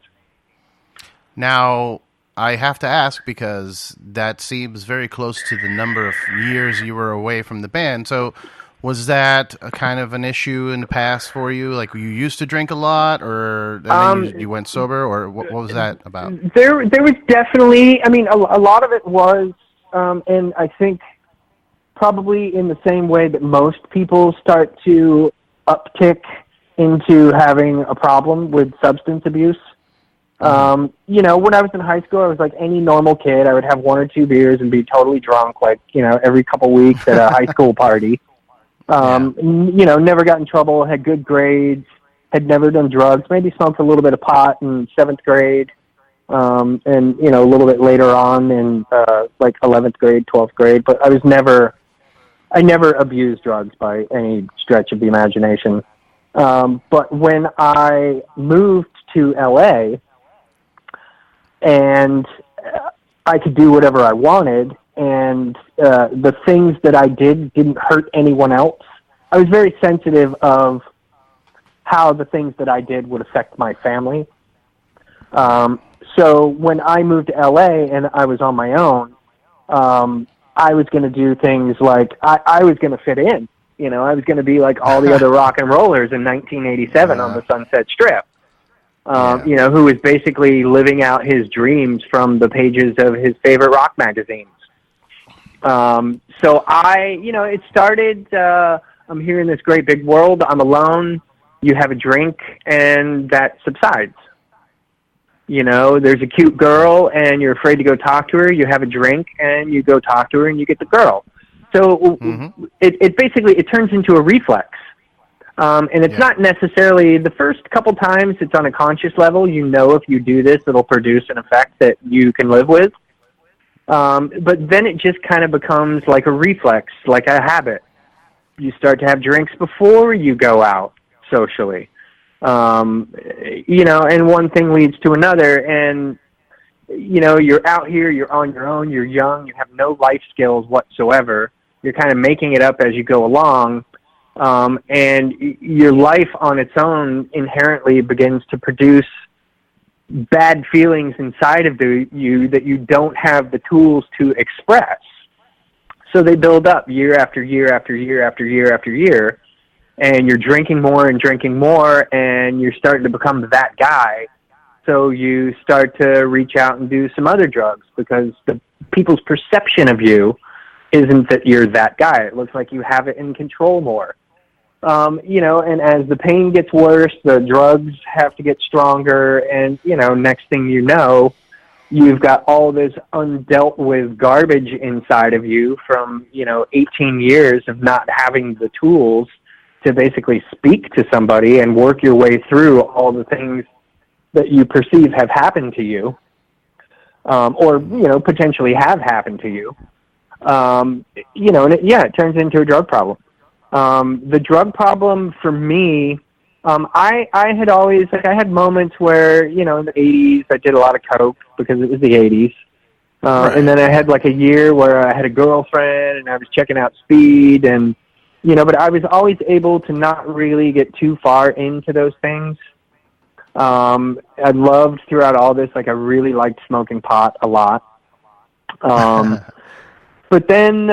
Now, I have to ask because that seems very close to the number of years you were away from the band. So was that a kind of an issue in the past for you? Like, you used to drink a lot, or you went sober, or what was that about? There was definitely, I mean, a lot of it was, and I think probably in the same way that most people start to uptick into having a problem with substance abuse. When I was in high school, I was like any normal kid. I would have 1 or 2 beers and be totally drunk, like, every couple weeks at a high school party. Never got in trouble, had good grades, had never done drugs, maybe smoked a little bit of pot in 7th grade. and a little bit later on in like 11th grade, 12th grade. But I never abused drugs by any stretch of the imagination. But when I moved to LA and I could do whatever I wanted, and the things that I did didn't hurt anyone else, I was very sensitive of how the things that I did would affect my family. So when I moved to LA and I was on my own, I was going to do things like I was going to fit in. I was going to be like all the other rock and rollers in 1987 on the Sunset Strip. Who was basically living out his dreams from the pages of his favorite rock magazines. So it started, I'm here in this great big world, I'm alone, you have a drink, and that subsides. There's a cute girl, and you're afraid to go talk to her, you have a drink, and you go talk to her, and you get the girl. So it turns into a reflex. And it's not necessarily, the first couple times it's on a conscious level, if you do this, it'll produce an effect that you can live with. But then it just kind of becomes like a reflex, like a habit. You start to have drinks before you go out socially. And one thing leads to another, and, you're out here, you're on your own, you're young, you have no life skills whatsoever. You're kind of making it up as you go along. And your life on its own inherently begins to produce bad feelings inside of you that you don't have the tools to express. So they build up year after year after year after year after year, and you're drinking more, and you're starting to become that guy. So you start to reach out and do some other drugs because the people's perception of you isn't that you're that guy. It looks like you have it in control more. And as the pain gets worse, the drugs have to get stronger, and, next thing you know, you've got all this undealt with garbage inside of you from, 18 years of not having the tools to basically speak to somebody and work your way through all the things that you perceive have happened to you, or, potentially have happened to you. And it turns into a drug problem. The drug problem for me, I had always, I had moments where, in the 80s, I did a lot of coke because it was the 80s. Right. And then I had like a year where I had a girlfriend and I was checking out speed and, but I was always able to not really get too far into those things. I loved throughout all this, I really liked smoking pot a lot. But then,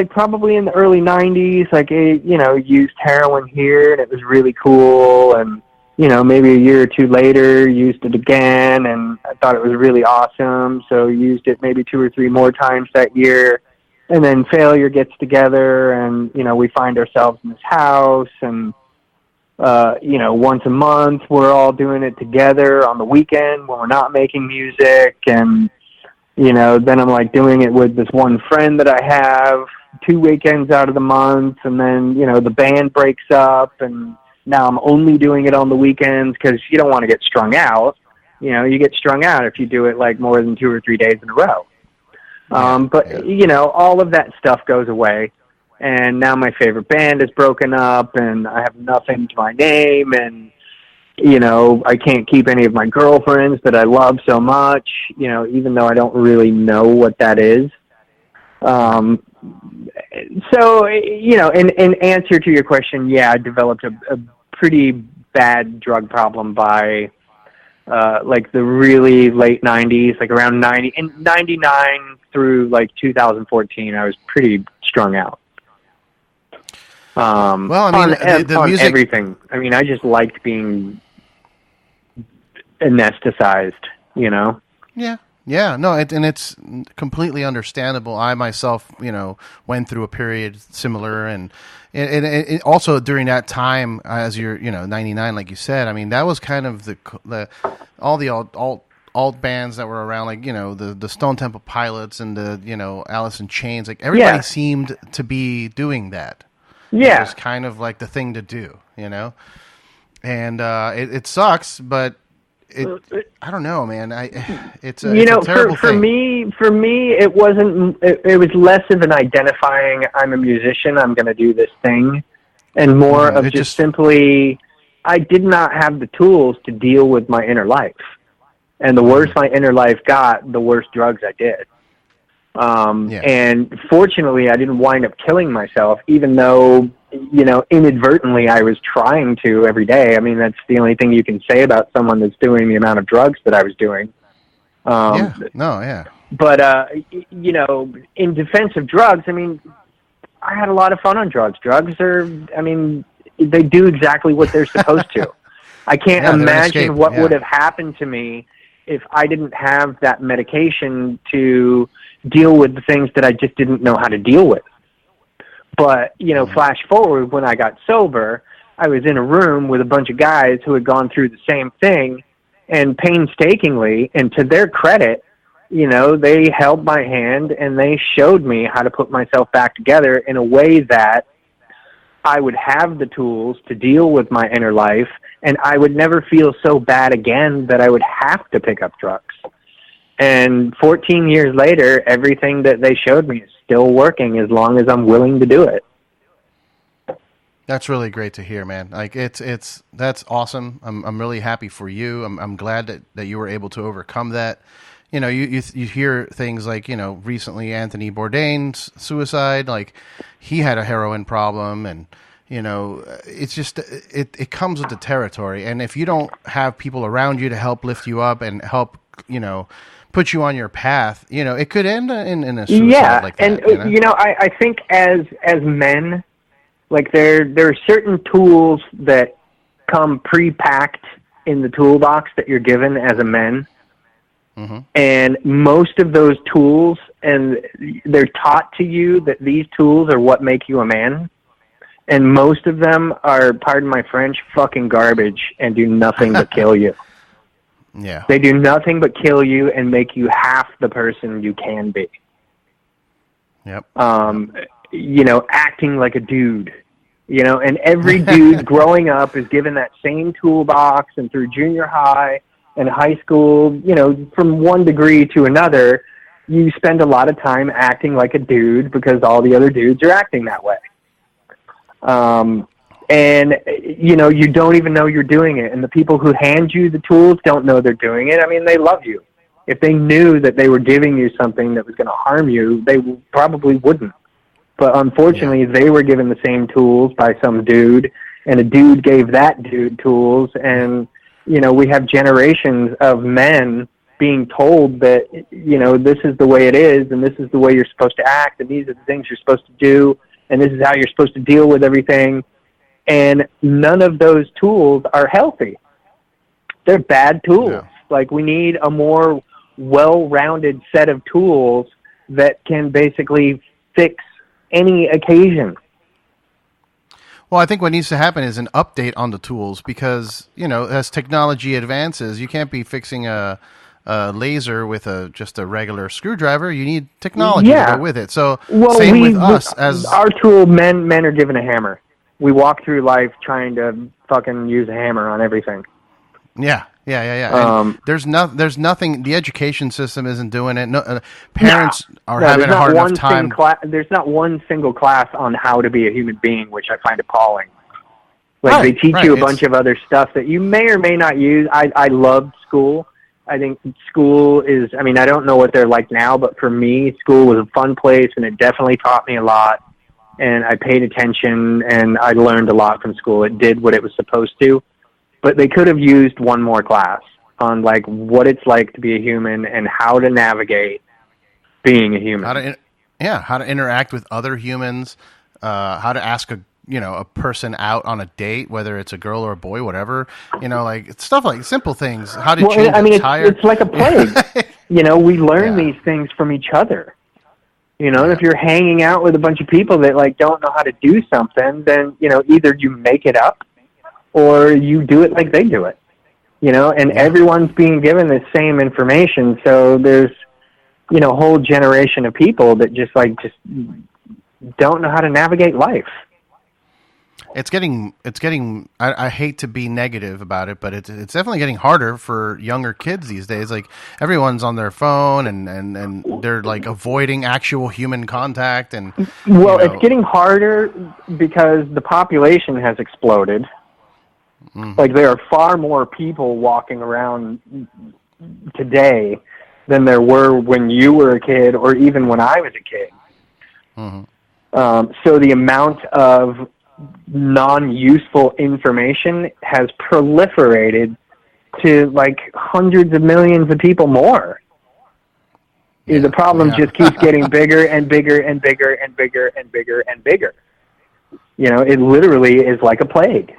probably in the early 90s, used heroin here, and it was really cool. And, maybe a year or two later, used it again, and I thought it was really awesome. So used it maybe 2 or 3 more times that year. And then failure gets together, and, we find ourselves in this house, and, once a month, we're all doing it together on the weekend when we're not making music, and then I'm doing it with this one friend that I have 2 weekends out of the month, and then, the band breaks up, and now I'm only doing it on the weekends because you don't want to get strung out. You get strung out if you do it more than 2 or 3 days in a row. All of that stuff goes away, and now my favorite band is broken up, and I have nothing to my name, and I can't keep any of my girlfriends that I love so much, even though I don't really know what that is. So, in answer to your question, yeah, I developed a pretty bad drug problem by, the really late 90s, around 99 through, 2014, I was pretty strung out. Well, I mean, the on music... everything. I mean, I just liked being anesthetized, Yeah, no, and it's completely understandable. I myself, went through a period similar, and it also during that time, as you're, 99, like you said, I mean, that was kind of all the alt bands that were around, the Stone Temple Pilots and the, Alice in Chains, everybody seemed to be doing that. Yeah. It was kind of the thing to do, and it sucks, but I don't know, man. It's a terrible for thing. For me, it wasn't. It was less of an identifying. I'm a musician. I'm going to do this thing, and more of just simply, I did not have the tools to deal with my inner life, and the worse my inner life got, the worse drugs I did. And fortunately, I didn't wind up killing myself, even though, inadvertently I was trying to every day. I mean, that's the only thing you can say about someone that's doing the amount of drugs that I was doing. But, in defense of drugs, I mean, I had a lot of fun on drugs. Drugs they do exactly what they're supposed to. I can't imagine what would have happened to me if I didn't have that medication to deal with the things that I just didn't know how to deal with. But, flash forward, when I got sober, I was in a room with a bunch of guys who had gone through the same thing, and painstakingly, and to their credit, they held my hand and they showed me how to put myself back together in a way that I would have the tools to deal with my inner life, and I would never feel so bad again that I would have to pick up drugs. And 14 years later, everything that they showed me is still working as long as I'm willing to do it. That's really great to hear, man. Like that's awesome. I'm really happy for you. I'm glad that you were able to overcome that. You hear things like, recently Anthony Bourdain's suicide, like he had a heroin problem, and it's just it comes with the territory. And if you don't have people around you to help lift you up and help, put you on your path, it could end in a suicide like that. And I think as men, like there are certain tools that come pre-packed in the toolbox that you're given as a man. Mm-hmm. And most of those tools, and they're taught to you that these tools are what make you a man. And most of them are, pardon my French, fucking garbage and do nothing but kill you. Yeah. They do nothing but kill you and make you half the person you can be. Yep. Acting like a dude. And every dude growing up is given that same toolbox, and through junior high and high school, from one degree to another, you spend a lot of time acting like a dude because all the other dudes are acting that way. And, you don't even know you're doing it. And the people who hand you the tools don't know they're doing it. I mean, they love you. If they knew that they were giving you something that was going to harm you, they probably wouldn't. But unfortunately, they were given the same tools by some dude, and a dude gave that dude tools. And, we have generations of men being told that, this is the way it is, and this is the way you're supposed to act, and these are the things you're supposed to do, and this is how you're supposed to deal with everything. And none of those tools are healthy. They're bad tools. Yeah. Like, we need a more well-rounded set of tools that can basically fix any occasion. Well, I think what needs to happen is an update on the tools because, as technology advances, you can't be fixing a laser with just a regular screwdriver. You need technology to go with it. So same with us. As our tool, men are given a hammer. We walk through life trying to fucking use a hammer on everything. Yeah. There's nothing. The education system isn't doing it. Parents are having a hard enough time. There's not one single class on how to be a human being, which I find appalling. Like they teach you a bunch of other stuff that you may or may not use. I loved school. I think school is. I mean, I don't know what they're like now, but for me, school was a fun place, and it definitely taught me a lot. And I paid attention, and I learned a lot from school. It did what it was supposed to. But they could have used one more class on, like, what it's like to be a human and how to navigate being a human. How to interact with other humans, how to ask a person out on a date, whether it's a girl or a boy, whatever. Like, stuff like simple things. How to change a tire. It's like a plague. We learn these things from each other. And if you're hanging out with a bunch of people that, like, don't know how to do something, then, either you make it up or you do it like they do it, and everyone's being given the same information. So there's, a whole generation of people that just don't know how to navigate life. it's getting. I hate to be negative about it, but it's definitely getting harder for younger kids these days. Like everyone's on their phone and they're like avoiding actual human contact. And well, it's getting harder because the population has exploded. Mm-hmm. Like there are far more people walking around today than there were when you were a kid, or even when I was a kid. Mm-hmm. So the amount of non-useful information has proliferated to like hundreds of millions of people more. Yeah, the problem just keeps getting bigger and bigger and bigger and bigger and bigger and bigger. You know, it literally is like a plague.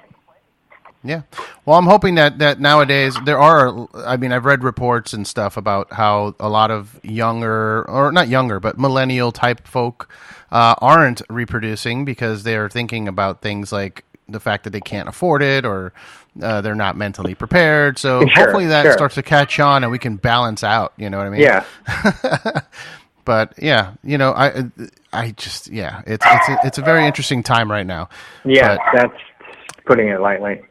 Yeah. Well, I'm hoping that nowadays there are, I mean, I've read reports and stuff about how a lot of younger, or not younger, but millennial type folk aren't reproducing because they're thinking about things like the fact that they can't afford it, or they're not mentally prepared. So hopefully that starts to catch on and we can balance out, you know what I mean? Yeah. But yeah, you know, I just, it's a very interesting time right now. Yeah, that's putting it lightly.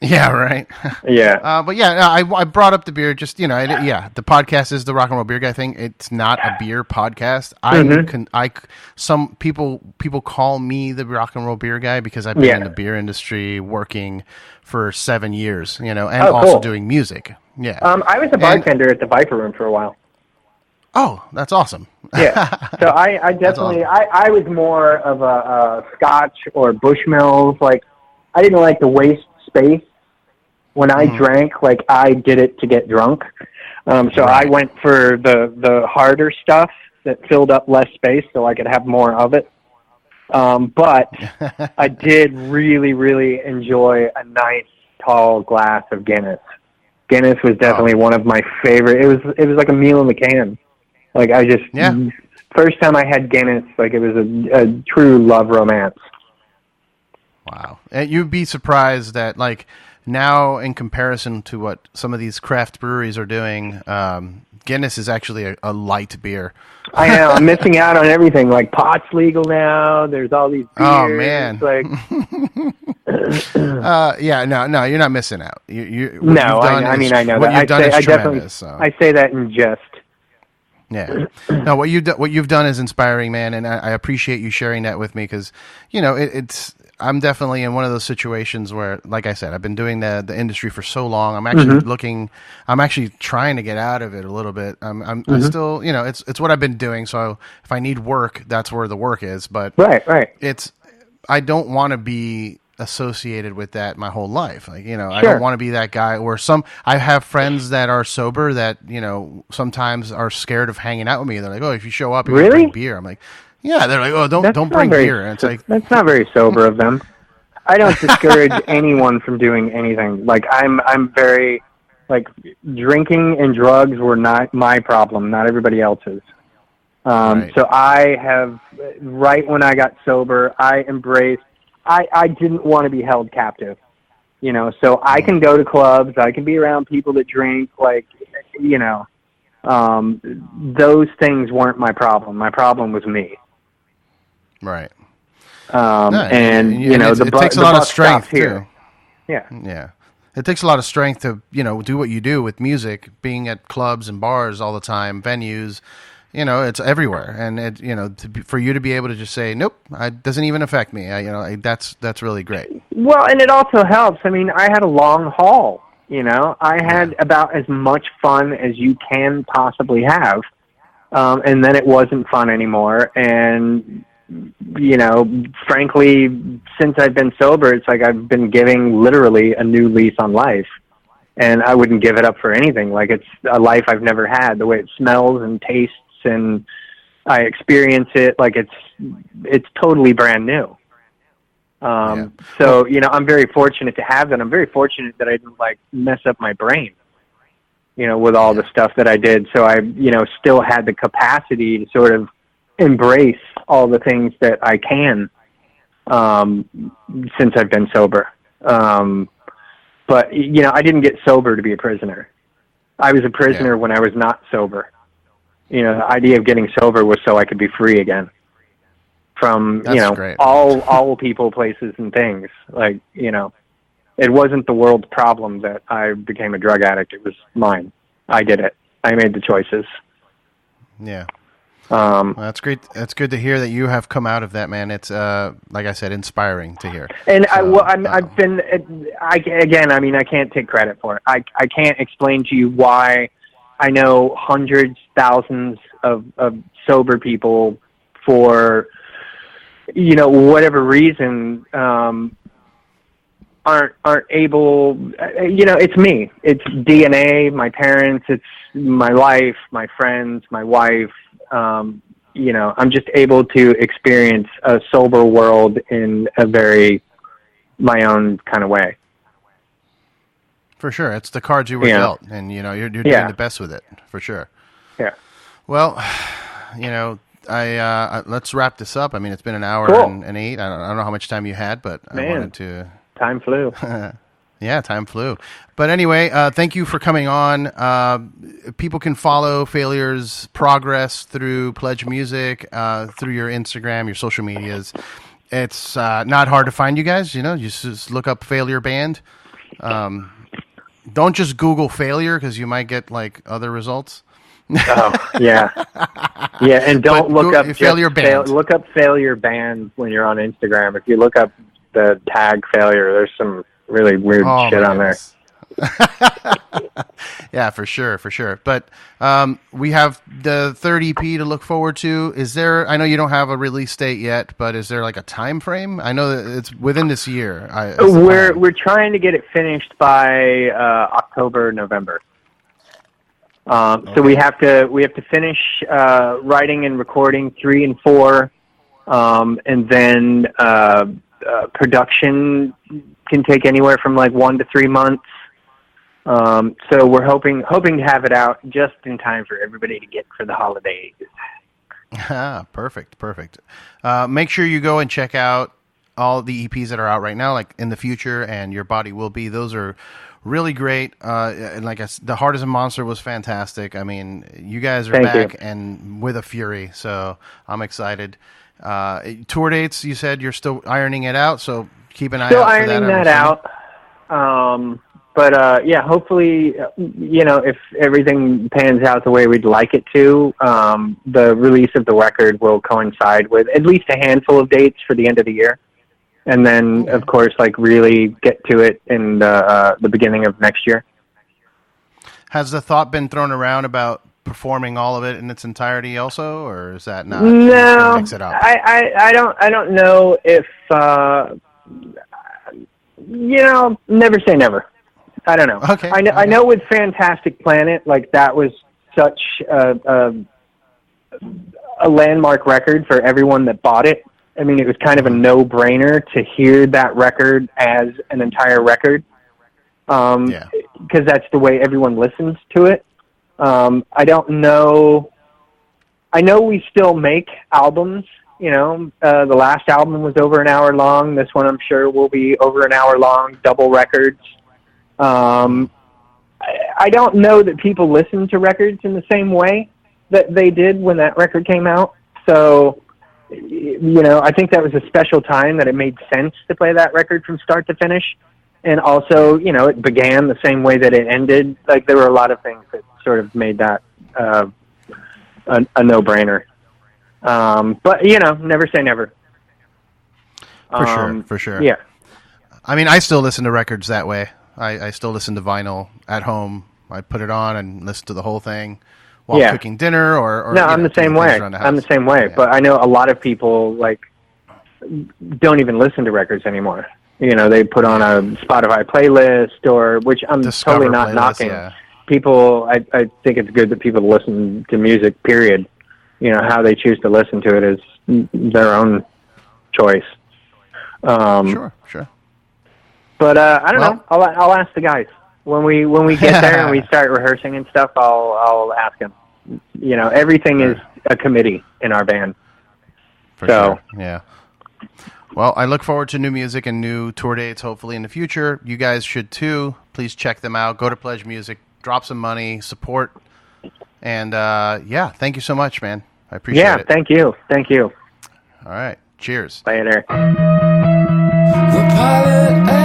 Yeah, right. Yeah. But yeah, I brought up the beer just, you know, the podcast is the Rock and Roll Beer Guy thing. It's not a beer podcast. Some people call me the Rock and Roll Beer Guy because I've been in the beer industry working for 7 years, you know, and also doing music. Yeah. I was a bartender at the Viper Room for a while. Oh, that's awesome. Yeah. So I definitely, awesome. I was more of a Scotch or Bushmills. Like, I didn't like to waste space. When I drank, like, I did it to get drunk. So I went for the harder stuff that filled up less space so I could have more of it. But I did really, really enjoy a nice, tall glass of Guinness. Guinness was definitely one of my favorite. It was like a meal in the can. Like, I just, first time I had Guinness, like, it was a true love romance. Wow. And you'd be surprised that, like, now in comparison to what some of these craft breweries are doing, Guinness is actually a light beer. I know. I'm missing out on everything. Like, pot's legal now. There's all these beers. Oh, man. Like, no, you're not missing out. I know what that. You've done is tremendous. I say that in jest. Yeah. No, what you've done is inspiring, man, and I appreciate you sharing that with me because, you know, I'm definitely in one of those situations where, like I said, I've been doing the industry for so long. I'm actually I'm actually trying to get out of it a little bit. I'm still, you know, it's what I've been doing. So if I need work, that's where the work is. But right. I don't want to be associated with that my whole life. Like, you know, I don't want to be that guy or I have friends that are sober that, you know, sometimes are scared of hanging out with me. They're like, oh, if you show up, you can bring beer. I'm like, yeah, they're like, oh, don't bring beer. And it's like, that's not very sober of them. I don't discourage anyone from doing anything. Like, I'm very, like, drinking and drugs were not my problem, not everybody else's. So I have, right when I got sober, I embraced, I didn't want to be held captive, you know, so I can go to clubs, I can be around people that drink, like, you know, those things weren't my problem. My problem was me. Right. And you know, it takes a lot of strength too. Yeah. Yeah. It takes a lot of strength to, you know, do what you do with music, being at clubs and bars all the time, venues, you know, it's everywhere. And it, you know, for you to be able to just say, nope, it doesn't even affect me. That's really great. Well, and it also helps. I mean, I had a long haul, you know, I had about as much fun as you can possibly have. And then it wasn't fun anymore. And, you know, frankly, since I've been sober, it's like I've been giving literally a new lease on life. And I wouldn't give it up for anything. Like, it's a life I've never had. The way it smells and tastes and I experience it, like it's totally brand new. So, you know, I'm very fortunate to have that. I'm very fortunate that I didn't, like, mess up my brain, you know, with all the stuff that I did. So I, you know, still had the capacity to sort of embrace all the things that I can since I've been sober. But, you know, I didn't get sober to be a prisoner. I was a prisoner when I was not sober. You know, the idea of getting sober was so I could be free again. from, That's great. all people, places, and things. Like, it wasn't the world's problem that I became a drug addict. It was mine. I did it. I made the choices. Yeah. Well, that's great. That's good to hear that you have come out of that, man. It's, like I said, inspiring to hear. And I've been, I can't take credit for it. I can't explain to you why I know hundreds, thousands of sober people for, whatever reason, aren't able, it's me. It's DNA, my parents, it's my life, my friends, my wife. I'm just able to experience a sober world in a very my own kind of way. For sure. It's the cards you were dealt, and, you're doing the best with it, for sure. Yeah. Well, I let's wrap this up. I mean, it's been an hour and 8. I don't know how much time you had, but I wanted to... Time flew. Yeah, time flew. But anyway, thank you for coming on. People can follow Failure's progress through Pledge Music, through your Instagram, your social medias. It's not hard to find you guys. You just look up Failure Band. Don't just Google Failure, because you might get other results. Oh, yeah. Yeah, and don't look up Failure Band. Look up Failure Band when you're on Instagram. If you look up the tag Failure, there's some really weird shit on there. Yeah, for sure. But we have the third EP to look forward to. I know you don't have a release date yet, but is there a time frame? I know that it's within this year. We're trying to get it finished by October, November. So we have to finish writing and recording 3 and 4, and then production can take anywhere from 1 to 3 months. So we're hoping to have it out just in time for everybody to get for the holidays. Perfect. Make sure you go and check out all the EPs that are out right now, In the Future and Your Body Will Be. Those are really great. And like I said, The Heart is a Monster was fantastic. I mean, you guys are back and with a fury, so I'm excited. Tour dates, you said you're still ironing it out, so keep an eye out for that. Still ironing that out. But hopefully, if everything pans out the way we'd like it to, the release of the record will coincide with at least a handful of dates for the end of the year. And then, of course, really get to it in the beginning of next year. Has the thought been thrown around about performing all of it in its entirety also, or is that not? No, mix it up? I don't know if, never say never. I don't know. Okay. I know with Fantastic Planet, that was such a landmark record for everyone that bought it. I mean, it was kind of a no-brainer to hear that record as an entire record, because that's the way everyone listens to it. I don't know. I know we still make albums. The last album was over an hour long. This one, I'm sure, will be over an hour long, double records. I don't know that people listen to records in the same way that they did when that record came out. So, I think that was a special time that it made sense to play that record from start to finish. And also, it began the same way that it ended. There were a lot of things that sort of made that a no-brainer. But, never say never. For sure. Yeah. I mean, I still listen to records that way. I still listen to vinyl at home. I put it on and listen to the whole thing while cooking dinner or no, I'm the same way. I'm the same way. Yeah. But I know a lot of people don't even listen to records anymore. They put on a Spotify playlist which I'm totally not knocking. Yeah. People, I think it's good that people listen to music, period. How they choose to listen to it is their own choice. Sure. But I don't know. I'll ask the guys when we get there and we start rehearsing and stuff. I'll ask them. Everything is a committee in our band. For sure. Yeah. Well, I look forward to new music and new tour dates, hopefully in the future. You guys should too. Please check them out. Go to Pledge Music, drop some money, support, and thank you so much, man. I appreciate it. Yeah, thank you. All right. Cheers. Later. The pilot